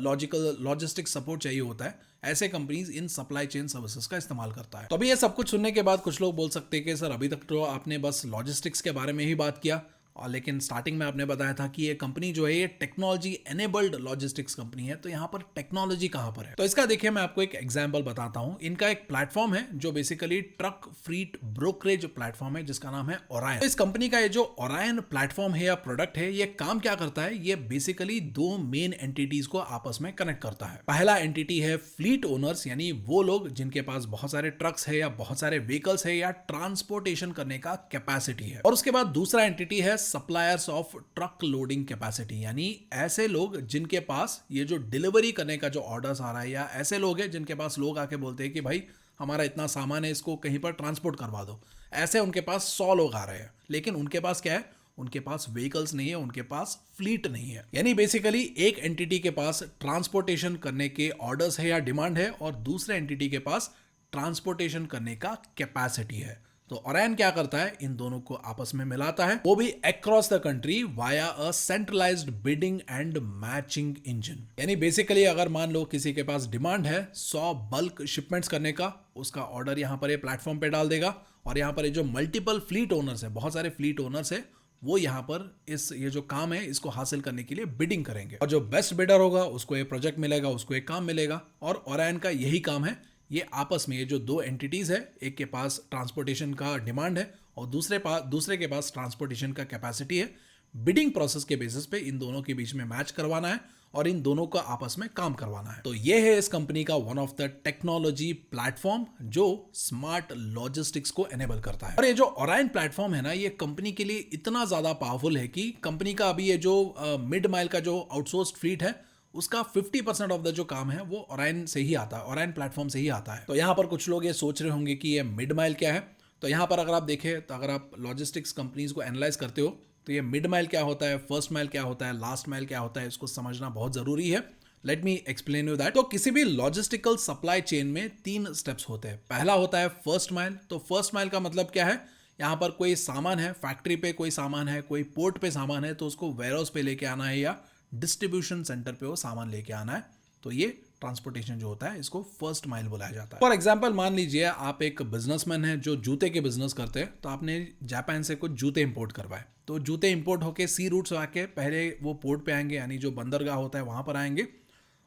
लॉजिस्टिक सपोर्ट चाहिए होता है, ऐसे companies in supply chain services का इस्तेमाल करता है। तो अभी ये सब कुछ सुनने के बाद कुछ लोग बोल सकते हैं कि सर अभी तक तो आपने बस लॉजिस्टिक्स के बारे में ही बात किया, और लेकिन स्टार्टिंग में आपने बताया था कि ये कंपनी जो है ये टेक्नोलॉजी एनेबल्ड लॉजिस्टिक्स कंपनी है, तो यहाँ पर टेक्नोलॉजी कहाँ पर है? तो इसका देखिए मैं आपको एक एग्जांपल बताता हूँ। इनका एक प्लेटफॉर्म है जो बेसिकली ट्रक फ्रीट ब्रोकरेज प्लेटफॉर्म है, जिसका नाम है ओरायन। तो इस कंपनी का ये जो ओरायन प्लेटफॉर्म है या प्रोडक्ट है, ये काम क्या करता है? ये बेसिकली दो मेन एंटिटीज को आपस में कनेक्ट करता है। पहला एंटिटी है फ्लीट ओनर्स, यानी वो लोग जिनके पास बहुत सारे ट्रक्स है या बहुत सारे व्हीकल्स है या ट्रांसपोर्टेशन करने का कैपेसिटी है। और उसके बाद दूसरा एंटिटी है suppliers of truck loading capacity, यानी ऐसे लोग जिनके पास ये जो डिलीवरी करने का जो ऑर्डर्स आ रहा है, या ऐसे लोग हैं जिनके पास लोग आके बोलते हैं कि भाई हमारा इतना सामान है, इसको कहीं पर ट्रांसपोर्ट करवा दो। ऐसे उनके पास 100 लोग आ रहे हैं, लेकिन उनके पास क्या है? उनके पास व्हीकल्स नहीं है, उनके पास फ्लीट नहीं है। यानी बेसिकली एक एंटिटी के पास ट्रांसपोर्टेशन करने के ऑर्डर्स है या डिमांड है, और दूसरे एंटिटी के पास ट्रांसपोर्टेशन करने का कैपेसिटी है। तो ओरायन क्या करता है? इन दोनों को आपस में मिलाता है, वो भी across the country via a centralised bidding and matching engine. यानी बेसिकली अगर मान लो किसी के पास डिमांड है 100 बल्क शिपमेंट्स करने का, उसका ऑर्डर यहाँ पर ये प्लेटफॉर्म पे डाल देगा, और यहाँ पर ये जो मल्टीपल फ्लीट ओनर्स है, बहुत सारे फ्लीट ओनर्स है, वो यहाँ पर ये जो काम है इसको हासिल करने के लिए बिडिंग करेंगे, और जो बेस्ट बिडर होगा उसको ये प्रोजेक्ट मिलेगा, उसको एक काम मिलेगा। और ओरायन का यही काम है, ये आपस में ये जो दो एंटिटीज है, एक के पास ट्रांसपोर्टेशन का डिमांड है और दूसरे के पास ट्रांसपोर्टेशन का कैपेसिटी है, बिडिंग प्रोसेस के बेसिस पे इन दोनों के बीच में मैच करवाना है और इन दोनों का आपस में काम करवाना है। तो ये है इस कंपनी का one of the technology platform जो स्मार्ट लॉजिस्टिक्स को एनेबल करता है। और ये जो ओरायन प्लेटफॉर्म है ना, ये कंपनी के लिए इतना ज्यादा पावरफुल है कि कंपनी का अभी ये जो मिड माइल का जो आउटसोर्स्ड फ्लीट है, उसका 50% ऑफ द जो काम है वो ओरायन से ही आता है, ओरायन प्लेटफॉर्म से ही आता है। तो यहाँ पर कुछ लोग ये सोच रहे होंगे कि ये मिड माइल क्या है। तो यहाँ पर अगर आप देखें, तो अगर आप लॉजिस्टिक्स कंपनीज को एनालाइज करते हो, तो ये मिड माइल क्या होता है, फर्स्ट माइल क्या होता है, लास्ट माइल क्या होता है, इसको समझना बहुत ज़रूरी है। Let me explain you that. तो किसी भी लॉजिस्टिकल सप्लाई चेन में 3 स्टेप्स होते हैं। पहला होता है फर्स्ट माइल। तो फर्स्ट माइल का मतलब क्या है, यहाँ पर कोई सामान है, फैक्ट्री पे कोई सामान है, कोई पोर्ट पे सामान है, तो उसको वेयरहाउस पे लेके आना है या डिस्ट्रीब्यूशन सेंटर पे वो सामान लेके आना है। तो ये ट्रांसपोर्टेशन जो होता है इसको फर्स्ट माइल बुलाया जाता है। फॉर एग्जाम्पल मान लीजिए आप एक बिजनेसमैन है जो जूते के बिजनेस करते हैं, तो आपने जापान से कुछ जूते इंपोर्ट करवाए। तो जूते इंपोर्ट होके सी रूट से आके पहले वो पोर्ट पे आएंगे, यानी जो बंदरगाह होता है वहाँ पर आएंगे,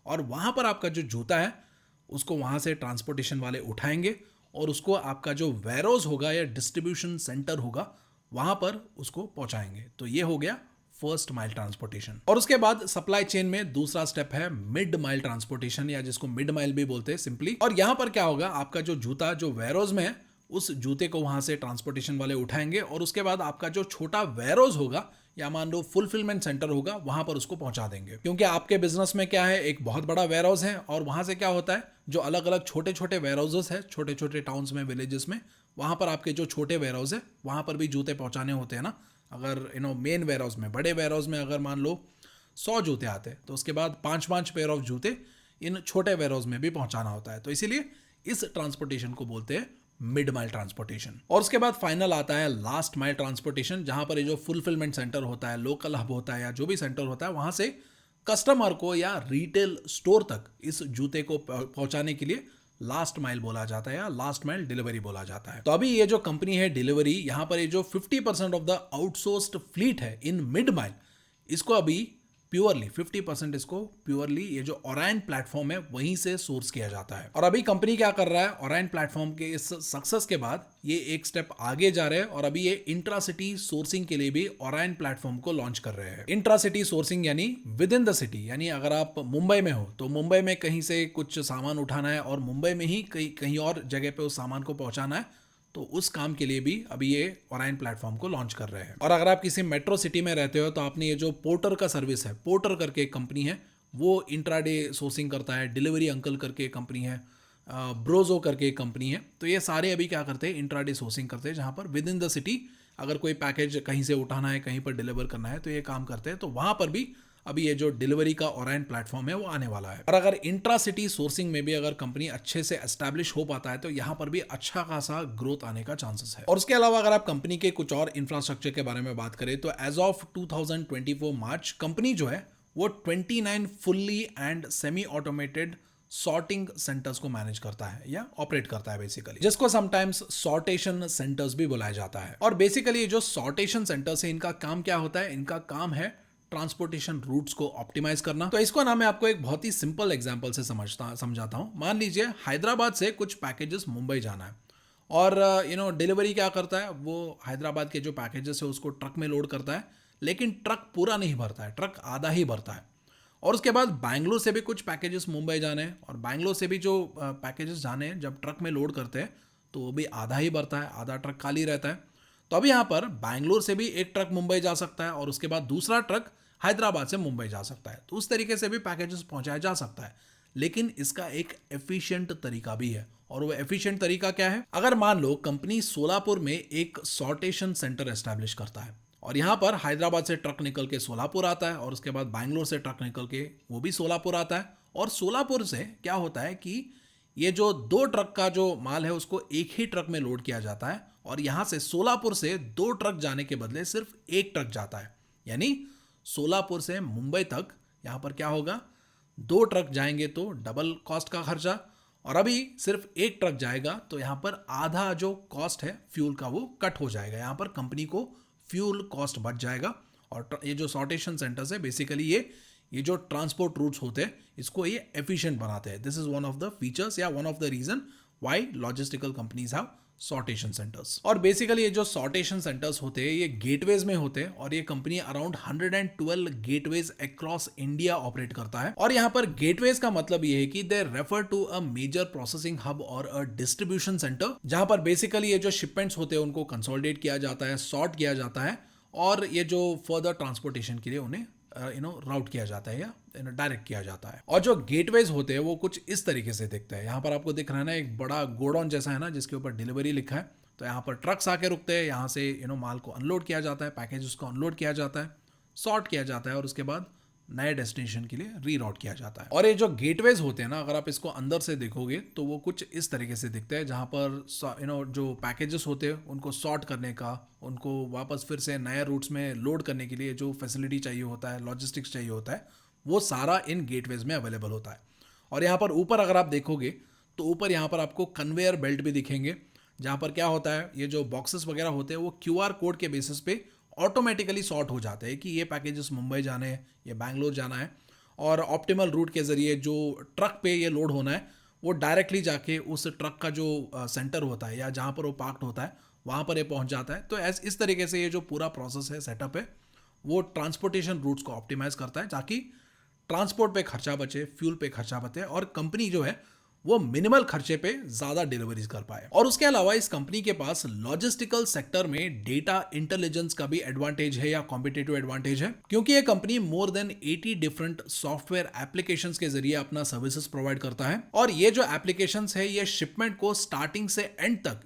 और वहाँ पर आपका जो जूता है उसको वहाँ से ट्रांसपोर्टेशन वाले उठाएंगे और उसको आपका जो वेयरहाउस होगा या डिस्ट्रीब्यूशन सेंटर होगा वहाँ पर उसको पहुँचाएंगे। तो ये हो गया फर्स्ट माइल ट्रांसपोर्टेशन। और उसके बाद सप्लाई चेन में दूसरा स्टेप है मिड माइल ट्रांसपोर्टेशन, या जिसको मिड माइल भी बोलते हैं सिंपली। और यहां पर क्या होगा, आपका जो जूता जो वेयरहाउस में है उस जूते को वहां से ट्रांसपोर्टेशन वाले उठाएंगे, और उसके बाद आपका जो छोटा वेयरहाउस होगा या मान लो फुलफिलमेंट सेंटर होगा वहां पर उसको पहुंचा देंगे। क्योंकि आपके बिजनेस में क्या है, एक बहुत बड़ा वेयरहाउस है, और वहां से क्या होता है जो अलग अलग छोटे छोटे वेयरहाउसेस है छोटे छोटे टाउन्स में, विलेजेस में, वहां पर आपके जो छोटे वेयरहाउस है वहां पर भी जूते पहुंचाने होते हैं ना। अगर मेन वेयरहाउस में, बड़े वेयरहाउस में अगर मान लो 100 जूते आते हैं, तो उसके बाद 5-5 पेयर ऑफ जूते इन छोटे वेयरहाउस में भी पहुंचाना होता है। तो इसीलिए इस ट्रांसपोर्टेशन को बोलते हैं मिड माइल ट्रांसपोर्टेशन। और उसके बाद फाइनल आता है लास्ट माइल ट्रांसपोर्टेशन, जहां पर ये जो फुलफिलमेंट सेंटर होता है, लोकल हब होता है, या जो भी सेंटर होता है, वहां से कस्टमर को या रिटेल स्टोर तक इस जूते को पहुंचाने के लिए लास्ट माइल बोला जाता है या लास्ट माइल डिलीवरी बोला जाता है। तो अभी ये जो कंपनी है डिलीवरी, यहां पर ये जो 50% ऑफ द आउटसोर्स्ड फ्लीट है इन मिड माइल, इसको अभी प्योरली 50% इसको प्योरली ये जो ओरायन प्लेटफॉर्म है वहीं से सोर्स किया जाता है। और अभी कंपनी क्या कर रहा है, ओरायन प्लेटफॉर्म के इस सक्सेस के बाद ये एक स्टेप आगे जा रहे हैं, और अभी ये इंट्रा सिटी सोर्सिंग के लिए भी ओरायन प्लेटफॉर्म को लॉन्च कर रहे हैं। इंट्रा सिटी सोर्सिंग यानी विद इन द सिटी, यानी अगर आप मुंबई में हो तो मुंबई में कहीं से कुछ सामान उठाना है और मुंबई में ही कहीं और जगह पे उस सामान को पहुंचाना है, तो उस काम के लिए भी अभी ये ओरायन प्लेटफॉर्म को लॉन्च कर रहे हैं। और अगर आप किसी मेट्रो सिटी में रहते हो तो आपने ये जो पोर्टर का सर्विस है, पोर्टर करके एक कंपनी है, वो इंट्राडे सोर्सिंग करता है, डिलीवरी अंकल करके कंपनी है, ब्रोजो करके एक कंपनी है। तो ये सारे अभी क्या करते हैं, इंट्राडे सोर्सिंग करते हैं, जहां पर विद इन द सिटी अगर कोई पैकेज कहीं से उठाना है, कहीं पर डिलीवर करना है, तो ये काम करते हैं। तो वहां पर भी अभी ये जो डिलीवरी का ओरायन प्लेटफॉर्म है वो आने वाला है। और अगर इंट्रा सिटी सोर्सिंग में भी अगर कंपनी अच्छे से एस्टैब्लिश हो पाता है तो यहाँ पर भी अच्छा खासा ग्रोथ आने का चांसेस है। और उसके अलावा अगर आप कंपनी के कुछ और इंफ्रास्ट्रक्चर के बारे में बात करें तो एज ऑफ 2024 मार्च कंपनी जो है वो 29 fully and semi automated sorting centres को मैनेज करता है या ऑपरेट करता है बेसिकली, जिसको समटाइम्स सॉर्टेशन सेंटर्स भी बुलाया जाता है। और बेसिकली जो सॉर्टेशन सेंटर्स है इनका काम क्या होता है, इनका काम है ट्रांसपोर्टेशन रूट्स को ऑप्टिमाइज करना। तो इसको ना मैं आपको एक बहुत ही सिंपल एग्जांपल से समझाता हूं। मान लीजिए हैदराबाद से कुछ पैकेजेस मुंबई जाना है, और डिलीवरी क्या करता है, वो हैदराबाद के जो पैकेजेस है उसको ट्रक में लोड करता है, लेकिन ट्रक पूरा नहीं भरता है, ट्रक आधा ही भरता है। और उसके बाद बैंगलोर से भी कुछ पैकेजेस मुंबई जाने हैं, और बैंगलोर से भी जो पैकेजेस जाने हैं जब ट्रक में लोड करते हैं तो वो भी आधा ही भरता है, आधा ट्रक खाली रहता है। तो अभी यहाँ पर बैंगलोर से भी एक ट्रक मुंबई जा सकता है, और उसके बाद दूसरा ट्रक हैदराबाद से मुंबई जा सकता है। तो उस तरीके से भी पैकेजेस पहुंचाया जा सकता है, लेकिन इसका एक एफिशिएंट तरीका भी है। और वो एफिशिएंट तरीका क्या है, अगर मान लो कंपनी सोलापुर में एक सॉर्टेशन सेंटर एस्टैब्लिश करता है, और यहाँ पर हैदराबाद से ट्रक निकल के सोलापुर आता है, और उसके बाद बैंगलोर से ट्रक निकल के वो भी सोलापुर आता है। और सोलापुर से क्या होता है कि ये जो 2 ट्रक का जो माल है उसको एक ही ट्रक में लोड किया जाता है, और यहां से सोलापुर से 2 ट्रक जाने के बदले सिर्फ 1 ट्रक जाता है। यानी सोलापुर से मुंबई तक यहां पर क्या होगा, 2 ट्रक जाएंगे तो डबल कॉस्ट का खर्चा, और अभी सिर्फ 1 ट्रक जाएगा तो यहां पर आधा जो कॉस्ट है फ्यूल का वो कट हो जाएगा। यहां पर कंपनी को फ्यूल कॉस्ट बच जाएगा। और ये जो सॉर्टेशन सेंटर्स है बेसिकली ये जो ट्रांसपोर्ट रूट्स होते हैं इसको ये एफिशिएंट बनाते हैं। This is one of the features या one of the reason why logistical companies have sortation centres. और बेसिकली ये जो सॉर्टेशन सेंटर्स होते हैं ये गेटवेज में होते हैं, और ये company around 112 gateways across India operate करता है। और यहाँ पर गेटवेज का मतलब ये है कि they refer to a major processing hub और अ डिस्ट्रीब्यूशन सेंटर, जहां पर बेसिकली ये जो शिपमेंट्स होते हैं उनको कंसोलिडेट किया जाता है, सॉर्ट किया जाता है, और ये जो फर्दर ट्रांसपोर्टेशन के लिए उन्हें राउट किया जाता है या डायरेक्ट किया जाता है। और जो गेटवेज होते हैं वो कुछ इस तरीके से दिखते हैं। यहाँ पर आपको दिख रहा है ना एक बड़ा गोडाउन जैसा है ना, जिसके ऊपर डिलीवरी लिखा है। तो यहाँ पर ट्रक्स आके रुकते हैं, यहाँ से माल को अनलोड किया जाता है, पैकेज उसको अनलोड किया जाता है, सॉर्ट किया जाता है, और उसके बाद नए डेस्टिनेशन के लिए रीराउट किया जाता है। और ये जो गेटवेज होते हैं ना, अगर आप इसको अंदर से देखोगे तो वो कुछ इस तरीके से दिखते हैं, जहाँ पर जो पैकेजेस होते हैं उनको सॉर्ट करने का, उनको वापस फिर से नए रूट्स में लोड करने के लिए जो फैसिलिटी चाहिए होता है, लॉजिस्टिक्स चाहिए होता है, वो सारा इन गेटवेज में अवेलेबल होता है। और यहाँ पर ऊपर अगर आप देखोगे तो ऊपर यहाँ पर आपको कन्वेयर बेल्ट भी दिखेंगे, जहाँ पर क्या होता है, ये जो बॉक्सेस वगैरह होते हैं वो QR कोड के बेसिस पे ऑटोमेटिकली सॉर्ट हो जाते हैं कि ये पैकेजेस मुंबई जाने हैं, ये बैंगलोर जाना है, और ऑप्टिमल रूट के ज़रिए जो ट्रक पे ये लोड होना है वो डायरेक्टली जाके उस ट्रक का जो सेंटर होता है या जहाँ पर वो पार्क्ड होता है वहाँ पर ये पहुँच जाता है। तो इस तरीके से ये जो पूरा प्रोसेस है, सेटअप है, वो ट्रांसपोर्टेशन रूट्स को ऑप्टिमाइज करता है ताकि ट्रांसपोर्ट पे खर्चा बचे, फ्यूल पे खर्चा बचे, और कंपनी जो है वो मिनिमल खर्चे पे ज्यादा डिलीवरीज कर पाए। और उसके अलावा इस कंपनी के पास लॉजिस्टिकल सेक्टर में डेटा इंटेलिजेंस का भी एडवांटेज है या कॉम्पिटिटिव एडवांटेज है, क्योंकि ये company more than 80 different software applications के जरिए अपना सर्विसेज प्रोवाइड करता है। और ये जो एप्लीकेशंस है ये शिपमेंट को स्टार्टिंग से एंड तक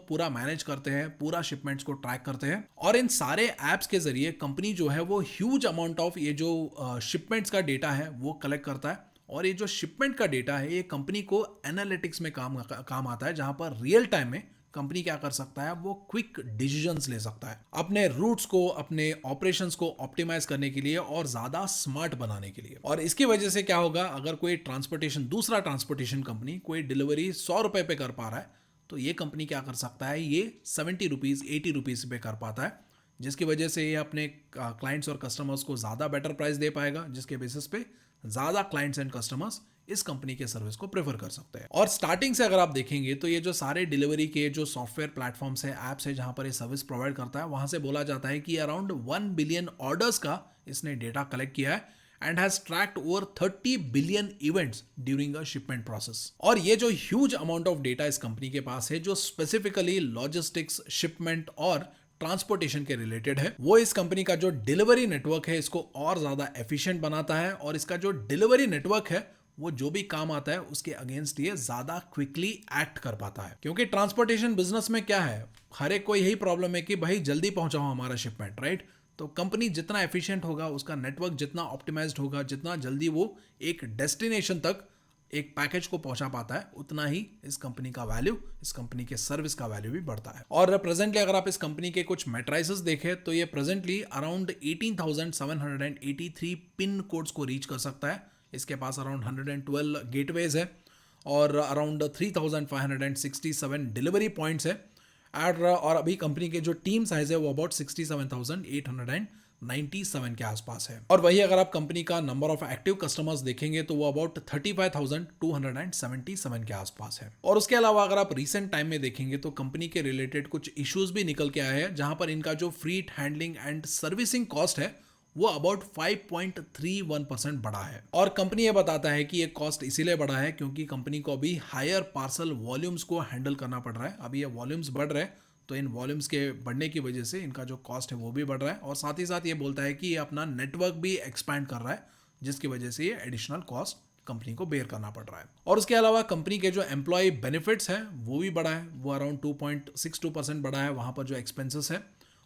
पूरा मैनेज करते हैं, पूरा शिपमेंट्स को ट्रैक करते हैं। और इन सारे एप्स के जरिए कंपनी जो है वो ह्यूज अमाउंट ऑफ ये जो शिपमेंट्स का डेटा है वो कलेक्ट करता है। और ये जो शिपमेंट का डेटा है ये कंपनी को एनालिटिक्स में काम आता है, जहां पर रियल टाइम में कंपनी क्या कर सकता है, वो क्विक डिसीजंस ले सकता है अपने रूट्स को, अपने ऑपरेशंस को ऑप्टिमाइज करने के लिए और ज्यादा स्मार्ट बनाने के लिए। और इसकी वजह से क्या होगा, अगर कोई दूसरा ट्रांसपोर्टेशन कंपनी कोई डिलीवरी 100 रुपए पे कर पा रहा है तो ये कंपनी क्या कर सकता है, ये 70 रुपीज 80 रुपीज पे कर पाता है, जिसकी वजह से ये अपने क्लाइंट्स और कस्टमर्स को ज्यादा बेटर प्राइस दे पाएगा, जिसके बेसिस पे ज्यादा क्लाइंट्स एंड कस्टमर्स इस कंपनी के सर्विस को प्रेफर कर सकते हैं। और स्टार्टिंग से अगर आप देखेंगे तो ये जो सारे डिलीवरी के जो सॉफ्टवेयर प्लेटफॉर्म्स है, एप्स है, जहां पर ये सर्विस प्रोवाइड करता है, वहां से बोला जाता है कि अराउंड 1 बिलियन ऑर्डर्स का इसने डेटा कलेक्ट किया है and has tracked over 30 billion events during a shipment process. और ये जो ह्यूज अमाउंट ऑफ डेटा इस कंपनी के पास है, जो स्पेसिफिकली लॉजिस्टिक्स, शिपमेंट और ट्रांसपोर्टेशन के रिलेटेड है, वो इस कंपनी का जो डिलीवरी नेटवर्क है इसको और ज्यादा एफिशिएंट बनाता है। और इसका जो डिलीवरी नेटवर्क है वो जो भी काम आता है उसके अगेंस्ट ये ज्यादा क्विकली एक्ट कर पाता है, क्योंकि ट्रांसपोर्टेशन बिजनेस में क्या है, हर एक को यही प्रॉब्लम है कि भाई जल्दी पहुंचाओ हमारा शिपमेंट, राइट। तो कंपनी जितना एफिशिएंट होगा, उसका नेटवर्क जितना ऑप्टिमाइज्ड होगा, जितना जल्दी वो एक डेस्टिनेशन तक एक पैकेज को पहुंचा पाता है, उतना ही इस कंपनी का वैल्यू, इस कंपनी के सर्विस का वैल्यू भी बढ़ता है। और प्रेजेंटली अगर आप इस कंपनी के कुछ मैट्रिसेस देखें तो ये प्रेजेंटली अराउंड 18,783 पिन कोड्स को रीच कर सकता है। इसके पास अराउंड 112 गेटवेज है और अराउंड 3,567 डिलीवरी पॉइंट्स है। और अभी कंपनी के जो टीम साइज है वो अबाउट 67,897 के आसपास है। और वही अगर आप कंपनी का नंबर ऑफ एक्टिव कस्टमर्स देखेंगे तो वो अबाउट 35,277 के आसपास है। और उसके अलावा अगर आप रीसेंट टाइम में देखेंगे तो कंपनी के रिलेटेड कुछ इश्यूज भी निकल के आए हैं, जहां पर इनका जो fleet handling and servicing cost है वो अबाउट 5.31% बढ़ा है। और कंपनी ये बताता है कि ये कॉस्ट इसीलिए बढ़ा है क्योंकि कंपनी को अभी हायर पार्सल वॉल्यूम्स को हैंडल करना पड़ रहा है। अभी ये वॉल्यूम्स बढ़ रहे हैं तो इन वॉल्यूम्स के बढ़ने की वजह से इनका जो कॉस्ट है वो भी बढ़ रहा है। और साथ ही साथ ये बोलता है कि ये अपना नेटवर्क भी एक्सपैंड कर रहा है, जिसकी वजह से ये एडिशनल कॉस्ट कंपनी को बेयर करना पड़ रहा है। और उसके अलावा कंपनी के जो एम्प्लॉय बेनिफिट्स हैं वो भी बढ़ा है, वो अराउंड 2.62% बढ़ा है वहाँ पर जो एक्सपेंसेस है।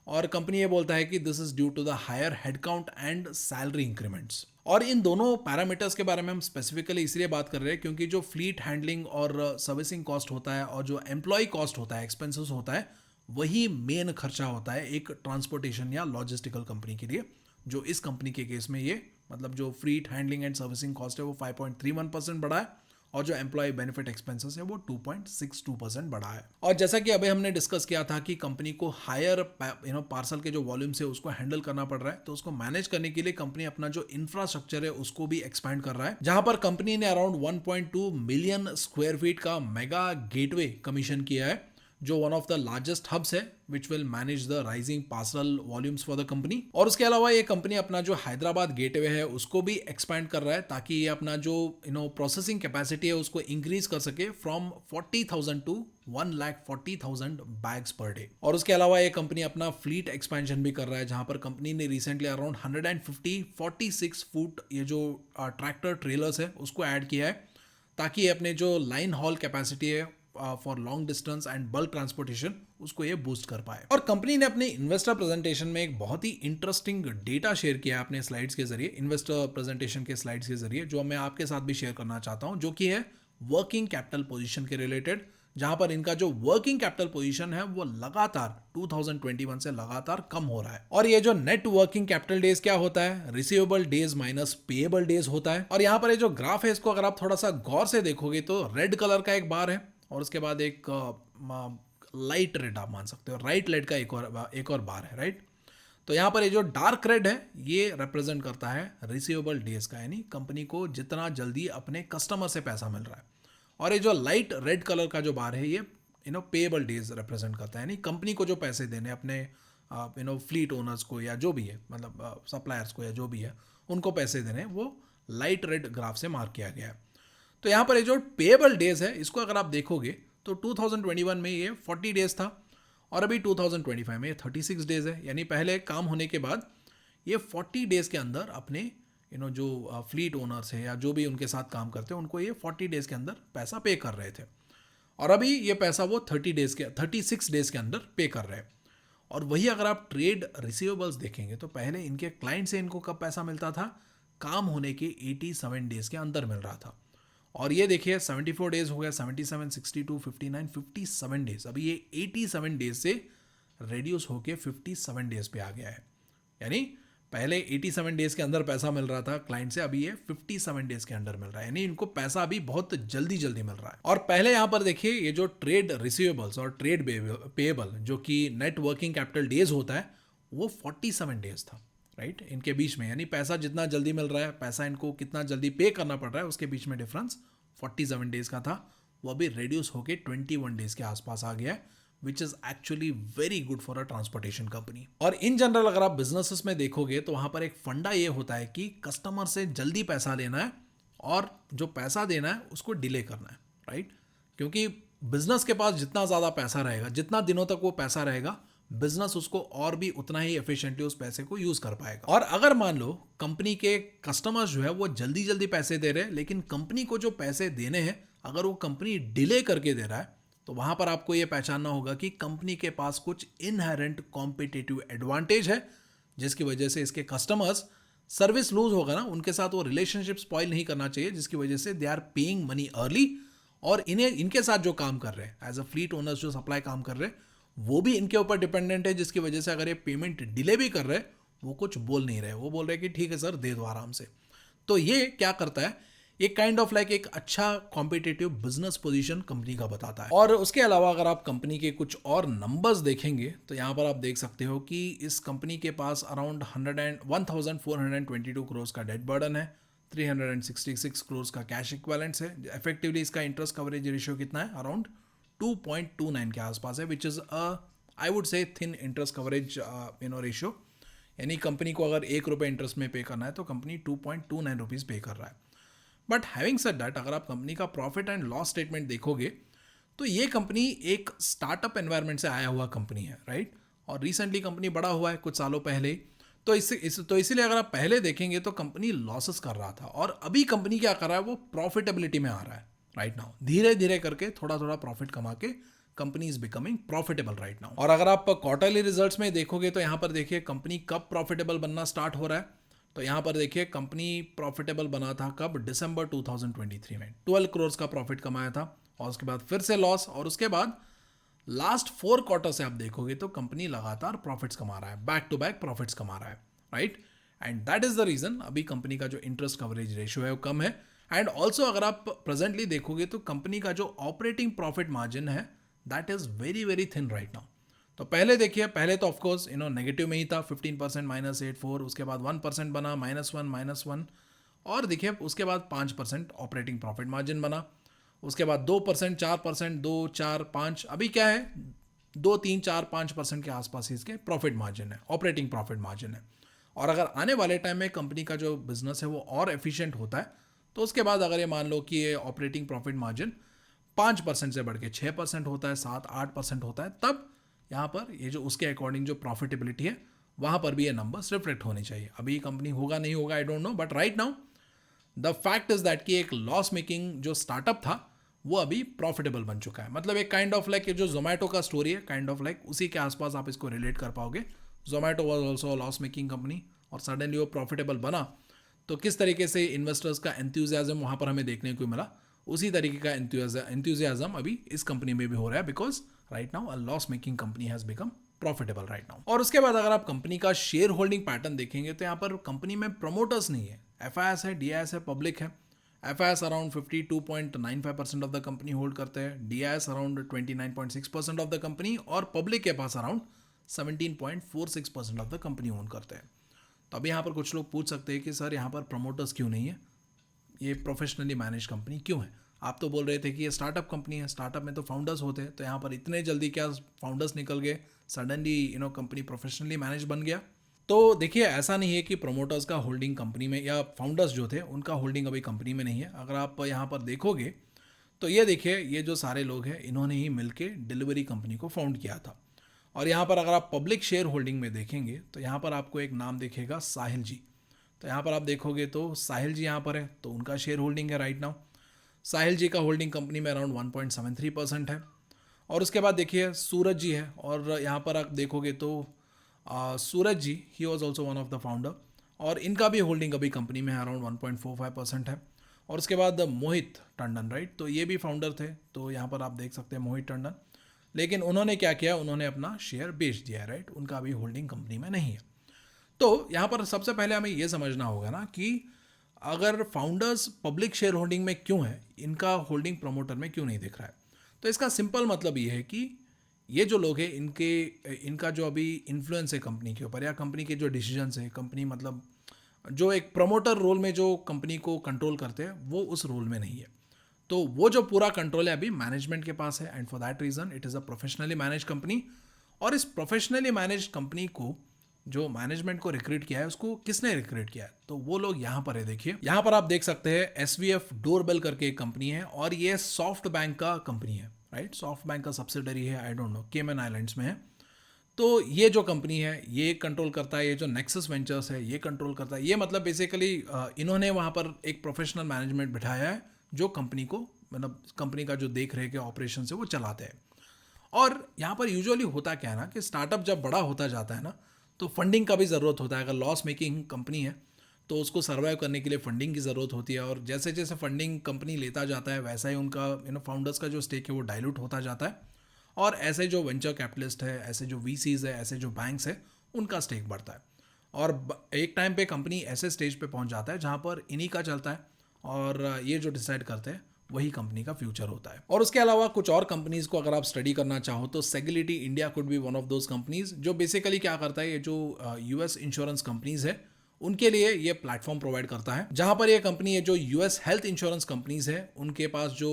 और कंपनी ये बोलता है कि this is due to the higher headcount and salary increments. और इन दोनों पैरामीटर्स के बारे में हम स्पेसिफिकली इसलिए बात कर रहे हैं क्योंकि जो फ्लीट हैंडलिंग और सर्विसिंग कॉस्ट होता है और जो एम्प्लॉय कॉस्ट होता है, एक्सपेंसेस होता है, वही मेन खर्चा होता है एक ट्रांसपोर्टेशन या लॉजिस्टिकल कंपनी के लिए। जो इस कंपनी के केस में ये मतलब जो fleet handling and servicing cost है वो 5.31% बढ़ा है और जो एम्प्लॉय बेनिफिट एक्सपेंसेस है वो 2.62% बढ़ा है। और जैसा कि अभी हमने डिस्कस किया था कि कंपनी को हायर पार्सल के जो वॉल्यूम से उसको हैंडल करना पड़ रहा है, तो उसको मैनेज करने के लिए कंपनी अपना जो इंफ्रास्ट्रक्चर है उसको भी एक्सपैंड कर रहा है, जहां पर कंपनी ने अराउंड 1.2 मिलियन स्क्वायर फीट का मेगा गेटवे कमीशन किया है, जो one of the largest hubs है which will manage the rising parcel volumes for the company. और उसके अलावा ये कंपनी अपना जो हैदराबाद गेटवे है उसको भी एक्सपैंड कर रहा है ताकि ये अपना जो प्रोसेसिंग कैपेसिटी है उसको इंक्रीज कर सके from 40,000 to 1,40,000 bags per day. और उसके अलावा ये कंपनी अपना फ्लीट एक्सपेंशन भी कर रहा है, जहां पर कंपनी ने रिसेंटली अराउंड 146 फुट ये जो ट्रैक्टर ट्रेलर्स है उसको ऐड किया है ताकि अपने जो लाइन हॉल कैपेसिटी है for long distance and bulk transportation उसको ये बूस्ट कर पाए। और कंपनी ने अपने इन्वेस्टर प्रेजेंटेशन में एक बहुत ही इंटरेस्टिंग डेटा शेयर किया है अपने स्लाइड्स के जरिए, इन्वेस्टर प्रेजेंटेशन के स्लाइड्स के जरिए, जो मैं आपके साथ भी शेयर करना चाहता हूं, जो कि है वर्किंग कैपिटल पोजीशन के रिलेटेड, जहां पर इनका जो वर्किंग कैपिटल पोजीशन है वो लगातार 2021 से लगातार कम हो रहा है। और ये जो नेट वर्किंग कैपिटल डेज क्या होता है, receivable days minus payable days होता है। और यहां पर ये जो ग्राफ है इसको अगर आप थोड़ा सा गौर से देखोगे तो रेड कलर का एक बार है और उसके बाद एक लाइट रेड आप मान सकते हो, राइट रेड का एक और बार है, राइट। तो यहाँ पर ये जो डार्क रेड है ये रिप्रेजेंट करता है रिसीवेबल डेज का, यानी कंपनी को जितना जल्दी अपने कस्टमर से पैसा मिल रहा है। और ये जो लाइट रेड कलर का जो बार है ये पेएबल डेज रिप्रेजेंट करता है, यानी कंपनी को जो पैसे देने अपने फ्लीट ओनर्स को या जो भी है, मतलब सप्लायर्स को या जो भी है उनको पैसे देने, वो लाइट रेड ग्राफ से मार्क किया गया है। तो यहाँ पर ये जो पेएबल डेज है इसको अगर आप देखोगे तो 2021 में ये 40 डेज था और अभी 2025 में ये 36 डेज है, यानी पहले काम होने के बाद ये 40 डेज के अंदर अपने जो फ्लीट ओनर्स है या जो भी उनके साथ काम करते हैं उनको ये 40 डेज के अंदर पैसा पे कर रहे थे, और अभी ये पैसा वो 36 डेज के अंदर पे कर रहे हैं। और वही अगर आप ट्रेड रिसीवेबल्स देखेंगे तो पहले इनके क्लाइंट से इनको कब पैसा मिलता था, काम होने के 87 डेज के अंदर मिल रहा था। और ये देखिए 74 डेज हो गया, 77, 62, 59, 57 डेज, अभी ये 87 डेज से रेड्यूस होके 57 डेज पे आ गया है। यानी पहले 87 डेज के अंदर पैसा मिल रहा था क्लाइंट से, अभी ये 57 डेज के अंदर मिल रहा है, यानी इनको पैसा अभी बहुत जल्दी जल्दी मिल रहा है। और पहले यहाँ पर देखिए ये जो ट्रेड रिसीवेबल्स और ट्रेड पेएबल जो कि नेट वर्किंग कैपिटल डेज होता है वो 47 डेज था, राइट, इनके बीच में, यानी पैसा जितना जल्दी मिल रहा है, पैसा इनको कितना जल्दी पे करना पड़ रहा है, उसके बीच में डिफरेंस 47 डेज का था, वो अभी रिड्यूस होके 21 डेज के आसपास आ गया है, which is actually very good for a transportation company. और इन जनरल अगर आप बिजनेसेस में देखोगे तो वहां पर एक फंडा ये होता है कि कस्टमर से जल्दी पैसा लेना है और जो पैसा देना है उसको डिले करना है, राइट, क्योंकि बिजनेस के पास जितना ज़्यादा पैसा रहेगा, जितना दिनों तक वो पैसा रहेगा, बिजनेस उसको और भी उतना ही एफिशिएंटली उस पैसे को यूज कर पाएगा। और अगर मान लो कंपनी के कस्टमर्स जो है वो जल्दी जल्दी पैसे दे रहे हैं, लेकिन कंपनी को जो पैसे देने हैं अगर वो कंपनी डिले करके दे रहा है, तो वहां पर आपको ये पहचानना होगा कि कंपनी के पास कुछ इनहेरेंट कॉम्पिटिटिव एडवांटेज है, जिसकी वजह से इसके कस्टमर्स सर्विस लूज होगा ना, उनके साथ वो रिलेशनशिप स्पॉइल नहीं करना चाहिए, जिसकी वजह से they are paying money early. और इनके साथ जो काम कर रहे हैं एज अ फ्लीट ओनर्स, जो सप्लाई काम कर रहे हैं, वो भी इनके ऊपर डिपेंडेंट है, जिसकी वजह से अगर ये पेमेंट डिले भी कर रहे हैं वो कुछ बोल नहीं रहे, वो बोल रहे हैं कि ठीक है सर दे दो आराम से। तो ये क्या करता है, ये काइंड ऑफ लाइक एक अच्छा कॉम्पिटिटिव बिजनेस पोजीशन कंपनी का बताता है। और उसके अलावा अगर आप कंपनी के कुछ और नंबर्स देखेंगे तो यहाँ पर आप देख सकते हो कि इस कंपनी के पास अराउंड 1422 करोड़ का डेट बर्डन है, 366 करोड़ का कैश इक्विवेलेंट्स है, इफेक्टिवली इसका इंटरेस्ट कवरेज रेशियो कितना है, अराउंड 2.29 के आसपास है, which is I would say thin interest coverage ratio, यानी कंपनी को अगर ₹1 इंटरेस्ट में पे करना है तो कंपनी 2.29 रुपीज़ पे कर रहा है। बट हैविंग सेड दैट, अगर आप कंपनी का प्रॉफिट एंड लॉस स्टेटमेंट देखोगे तो ये कंपनी एक स्टार्टअप एनवायरनमेंट से आया हुआ कंपनी है, राइट, और रिसेंटली कंपनी बड़ा हुआ है कुछ सालों पहले। तो इसीलिए अगर आप पहले देखेंगे तो कंपनी लॉसेस कर रहा था, और अभी कंपनी क्या कर रहा है, वो प्रॉफिटेबिलिटी में आ रहा है राइट नाउ, धीरे धीरे करके थोड़ा थोड़ा प्रॉफिट कमा के company is becoming profitable right now. और अगर आप क्वार्टरली रिजल्ट्स में देखोगे तो यहाँ पर देखिए कंपनी कब प्रॉफिटेबल बनना स्टार्ट हो रहा है, तो यहाँ पर देखिए कंपनी प्रॉफिटेबल बना था कब, दिसंबर 2023 में 12 करोड़ का प्रॉफिट कमाया था, और उसके बाद फिर से लॉस, और उसके बाद लास्ट 4 क्वार्टर से आप देखोगे तो कंपनी लगातार प्रॉफिट्स कमा रहा है, बैक टू बैक प्रॉफिट्स कमा रहा है, right, and that is the reason अभी कंपनी का जो इंटरेस्ट कवरेज रेशियो है वो कम है। एंड ऑल्सो अगर आप प्रेजेंटली देखोगे तो कंपनी का जो ऑपरेटिंग प्रॉफिट मार्जिन है that is very very thin right now. तो पहले देखिए, पहले तो ऑफकोर्स नेगेटिव में ही था, 15% -8.4, उसके बाद 1% बना, -1, और देखिए उसके बाद 5% ऑपरेटिंग प्रॉफिट मार्जिन बना, उसके बाद 2%, 4%, 2, 4, 5, अभी क्या है 2, 3, 4, 5% के आसपास इसके प्रॉफिट मार्जिन है, ऑपरेटिंग प्रॉफिट मार्जिन है। और अगर आने वाले टाइम में कंपनी का जो बिजनेस है वो और एफिशिएंट होता है तो उसके बाद अगर ये मान लो कि ये ऑपरेटिंग प्रॉफिट मार्जिन 5% से बढ़ के 6% होता है, 7-8% होता है, तब यहाँ पर ये जो उसके अकॉर्डिंग जो प्रॉफिटेबिलिटी है वहाँ पर भी ये नंबर्स रिफ्लेक्ट होने चाहिए। अभी कंपनी होगा नहीं होगा I don't know, but right now the fact is that कि एक लॉस मेकिंग जो स्टार्टअप था वो अभी प्रॉफिटेबल बन चुका है। मतलब एक काइंड ऑफ लाइक जो जोमेटो का स्टोरी है, काइंड ऑफ लाइक उसी के आसपास आप इसको रिलेट कर पाओगे। Zomato was also loss making company और सडनली वो प्रॉफिटेबल बना, तो किस तरीके से इन्वेस्टर्स का एंथुजियाज्म वहाँ पर हमें देखने को मिला, उसी तरीके का एंथुजियाज्म अभी इस कंपनी में भी हो रहा है, because right now a loss making company has become profitable right now. और उसके बाद अगर आप कंपनी का शेयर होल्डिंग पैटर्न देखेंगे तो यहाँ पर कंपनी में प्रमोटर्स नहीं है, एफआईएस है, डीआईएस है, पब्लिक है। FIS around 52.95% of the company hold करते हैं, DIS around 29.6% of the company, और पब्लिक के पास around 17.46% of the company own करते हैं। तो अभी यहाँ पर कुछ लोग पूछ सकते हैं कि सर यहाँ पर प्रमोटर्स क्यों नहीं है, ये प्रोफेशनली मैनेज कंपनी क्यों है? आप तो बोल रहे थे कि ये स्टार्टअप कंपनी है, स्टार्टअप में तो फाउंडर्स होते हैं, तो यहाँ पर इतने जल्दी क्या फाउंडर्स निकल गए, सडनली कंपनी प्रोफेशनली मैनेज बन गया? तो देखिए, ऐसा नहीं है कि प्रमोटर्स का होल्डिंग कंपनी में, या फाउंडर्स जो थे उनका होल्डिंग अभी कंपनी में नहीं है। अगर आप यहाँ पर देखोगे तो ये देखिए, ये जो सारे लोग हैं इन्होंने ही मिलके डिलीवरी कंपनी को फाउंड किया था। और यहाँ पर अगर आप पब्लिक शेयर होल्डिंग में देखेंगे तो यहाँ पर आपको एक नाम दिखेगा, साहिल जी। तो यहाँ पर आप देखोगे तो साहिल जी यहाँ पर है, तो उनका शेयर होल्डिंग है राइट नाउ। साहिल जी का होल्डिंग कंपनी में अराउंड 1.73% है। और उसके बाद देखिए सूरज जी है, और यहाँ पर आप देखोगे तो Suraj ji he was also one of the founder, और इनका भी होल्डिंग अभी कंपनी में अराउंड 1.45% है। और उसके बाद मोहित टंडन, राइट, तो ये भी फाउंडर थे, तो यहाँ पर आप देख सकते हैं मोहित टंडन। लेकिन उन्होंने क्या किया, उन्होंने अपना शेयर बेच दिया है, राइट, उनका अभी होल्डिंग कंपनी में नहीं है। तो यहाँ पर सबसे पहले हमें ये समझना होगा ना कि अगर फाउंडर्स पब्लिक शेयर होल्डिंग में क्यों है, इनका होल्डिंग प्रमोटर में क्यों नहीं दिख रहा है? तो इसका सिंपल मतलब ये है कि ये जो लोग हैं इनका जो अभी इन्फ्लुएंस है कंपनी के ऊपर, या कंपनी के जो डिसीजंस है, कंपनी मतलब जो एक प्रमोटर रोल में जो कंपनी को कंट्रोल करते हैं, वो उस रोल में नहीं है। तो वो जो पूरा कंट्रोल है अभी मैनेजमेंट के पास है, and for that reason it is a professionally manage company. और इस प्रोफेशनली मैनेज कंपनी को जो मैनेजमेंट को रिक्रूट किया है, उसको किसने रिक्रूट किया है? तो वो लोग यहाँ पर है, देखिए यहाँ पर आप देख सकते हैं SVF डोरबेल करके एक कंपनी है, और ये सॉफ्ट बैंक का कंपनी है, राइट, सॉफ्ट बैंक का सब्सिडरी है, आई डोंट नो, केमन आइलैंड्स में है। तो ये जो कंपनी है ये कंट्रोल करता है, ये जो नेक्सस वेंचर्स है ये कंट्रोल करता है। ये मतलब बेसिकली इन्होंने वहाँ पर एक प्रोफेशनल मैनेजमेंट बिठाया है जो कंपनी को, मतलब कंपनी का जो देख रेख है, ऑपरेशन है, वो चलाते हैं। और यहाँ पर यूजुअली होता क्या है ना कि स्टार्टअप जब बड़ा होता जाता है ना, तो फंडिंग का भी ज़रूरत होता है। अगर लॉस मेकिंग कंपनी है तो उसको सर्वाइव करने के लिए फंडिंग की ज़रूरत होती है, और जैसे जैसे फंडिंग कंपनी लेता जाता है वैसा ही उनका फाउंडर्स का जो स्टेक है वो डाइल्यूट होता जाता है। और ऐसे जो वेंचर कैपिटलिस्ट है, ऐसे जो VCs है, ऐसे जो बैंक्स है, उनका स्टेक बढ़ता है। और एक टाइम पे कंपनी ऐसे स्टेज पे पहुंच जाता है जहां पर इन्हीं का चलता है, और ये जो डिसाइड करते हैं वही कंपनी का फ्यूचर होता है। और उसके अलावा कुछ और कंपनीज को अगर आप स्टडी करना चाहो तो सेग्युलिटी India could be one of those companies, जो बेसिकली क्या करता है, ये जो US इंश्योरेंस कंपनीज है उनके लिए ये प्लेटफॉर्म प्रोवाइड करता है, जहां पर ये कंपनी है जो US हेल्थ इंश्योरेंस कंपनीज है उनके पास जो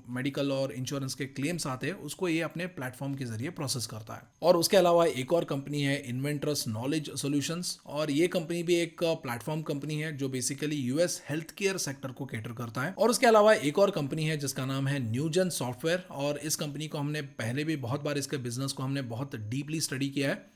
मेडिकल और इंश्योरेंस के क्लेम्स आते हैं उसको ये अपने प्लेटफॉर्म के जरिए प्रोसेस करता है। और उसके अलावा एक और कंपनी है इन्वेंटर्स नॉलेज सॉल्यूशंस, और ये कंपनी भी एक प्लेटफॉर्म कंपनी है जो basically US health care sector को कैटर करता है। और उसके अलावा एक और कंपनी है जिसका नाम है न्यूजन सॉफ्टवेयर, और इस कंपनी को हमने पहले भी बहुत बार, इसके बिजनेस को हमने बहुत डीपली स्टडी किया है,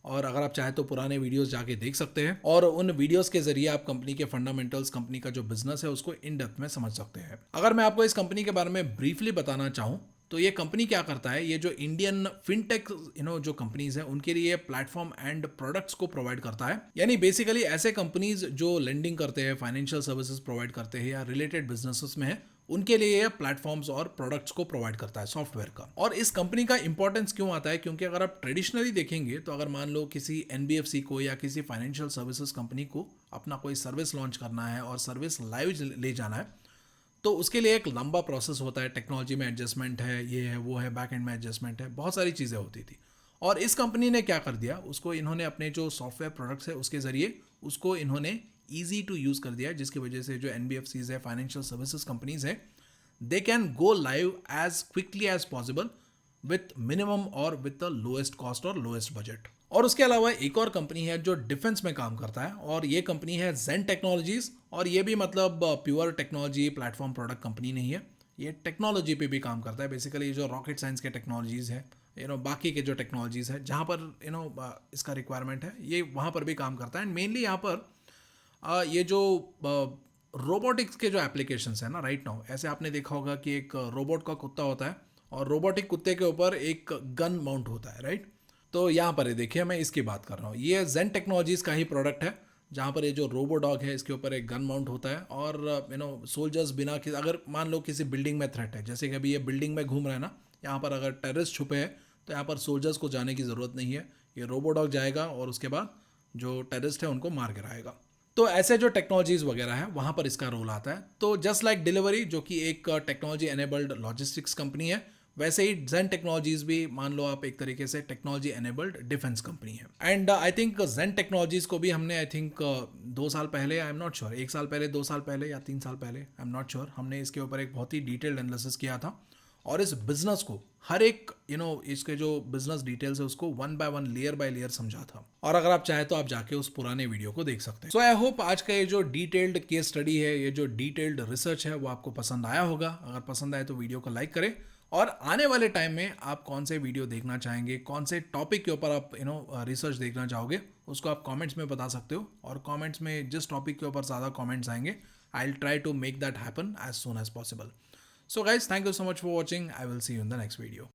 और अगर आप चाहें तो पुराने वीडियोस जाके देख सकते हैं, और उन वीडियोस के जरिए आप कंपनी के फंडामेंटल्स, कंपनी का जो बिजनेस है उसको इन डेप्थ में समझ सकते हैं। अगर मैं आपको इस कंपनी के बारे में ब्रीफली बताना चाहूँ तो ये कंपनी क्या करता है, ये जो इंडियन फिनटेक जो कंपनीज हैं उनके लिए प्लेटफॉर्म एंड प्रोडक्ट्स को प्रोवाइड करता है। यानी बेसिकली ऐसे कंपनीज जो लेंडिंग करते हैं, फाइनेंशियल सर्विसेज प्रोवाइड करते हैं, या रिलेटेड बिजनेसेस में है, उनके लिए ये प्लेटफॉर्म्स और प्रोडक्ट्स को प्रोवाइड करता है सॉफ्टवेयर का। और इस कंपनी का इंपॉर्टेंस क्यों आता है, क्योंकि अगर आप ट्रेडिशनली देखेंगे तो अगर मान लो किसी NBFC को या किसी फाइनेंशियल सर्विसेज कंपनी को अपना कोई सर्विस लॉन्च करना है और सर्विस लाइव ले जाना है, तो उसके लिए एक लंबा प्रोसेस होता है, टेक्नोलॉजी में एडजस्टमेंट है, ये है वो है, बैक एंड में एडजस्टमेंट है, बहुत सारी चीज़ें होती थी। और इस कंपनी ने क्या कर दिया, उसको इन्होंने अपने जो सॉफ्टवेयर प्रोडक्ट्स है उसके ज़रिए उसको इन्होंने ईजी टू यूज़ कर दिया है, जिसकी वजह से जो NBFCs है, फाइनेंशियल सर्विसेज कंपनीज है, they can go live as quickly as possible with minimum और with the lowest cost और lowest budget। और उसके अलावा एक और कंपनी है जो डिफेंस में काम करता है, और ये कंपनी है जेन टेक्नोलॉजीज, और ये भी मतलब pure technology platform product company नहीं है, ये टेक्नोलॉजी पे भी काम करता है। बेसिकली जो रॉकेट साइंस के टेक्नोलॉजीज है, बाकी के जो टेक्नोलॉजीज है जहाँ पर इसका रिक्वायरमेंट है, ये वहाँ पर भी काम करता है। एंड मेनली यहाँ पर ये जो रोबोटिक्स के जो एप्लीकेशंस है ना राइट नाउ, ऐसे आपने देखा होगा कि एक रोबोट का कुत्ता होता है और रोबोटिक कुत्ते के ऊपर एक गन माउंट होता है, राइट। तो यहाँ पर ये देखिए, मैं इसकी बात कर रहा हूँ, ये जेन टेक्नोलॉजीज़ का ही प्रोडक्ट है, जहाँ पर ये जो रोबो डॉग है इसके ऊपर एक गन माउंट होता है और सोल्जर्स बिना अगर मान लो किसी बिल्डिंग में थ्रेट है, जैसे कि अभी ये बिल्डिंग में घूम रहा है ना, यहाँ पर अगर टेररिस्ट छुपे हैं तो यहाँ पर सोल्जर्स को जाने की ज़रूरत नहीं है, ये रोबो डॉग जाएगा और उसके बाद जो टेररिस्ट है उनको मार गिराएगा। तो ऐसे जो टेक्नोलॉजीज़ वगैरह है वहाँ पर इसका रोल आता है। तो जस्ट लाइक डिलीवरी जो कि एक टेक्नोलॉजी एनेबल्ड लॉजिस्टिक्स कंपनी है, वैसे ही जेन टेक्नोलॉजीज भी मान लो आप एक तरीके से टेक्नोलॉजी एनेबल्ड डिफेंस कंपनी है। And I think Zen Technologies को भी हमने आई थिंक 2 साल पहले, आई एम नॉट श्योर, 1 साल पहले, 2 साल पहले या 3 साल पहले, आई एम नॉट श्योर, हमने इसके ऊपर एक बहुत ही डिटेल्ड एनालिसिस किया था और इस बिजनेस को हर एक इसके जो बिजनेस डिटेल्स है उसको 1 बाय 1 लेयर बाय लेयर समझा था। और अगर आप चाहे तो आप जाके उस पुराने वीडियो को देख सकते हैं। सो आई होप आज का ये जो डिटेल्ड केस स्टडी है, ये जो डिटेल्ड रिसर्च है, वो आपको पसंद आया होगा। अगर पसंद आए तो वीडियो को लाइक करें और आने वाले टाइम में आप कौन से वीडियो देखना चाहेंगे, कौन से टॉपिक के ऊपर आप रिसर्च देखना चाहोगे, उसको आप कमेंट्स में बता सकते हो। और कमेंट्स में जिस टॉपिक के ऊपर ज़्यादा कमेंट्स आएंगे, I will try to make that happen as soon as possible. So guys, thank you so much for watching. I will see you in the next video.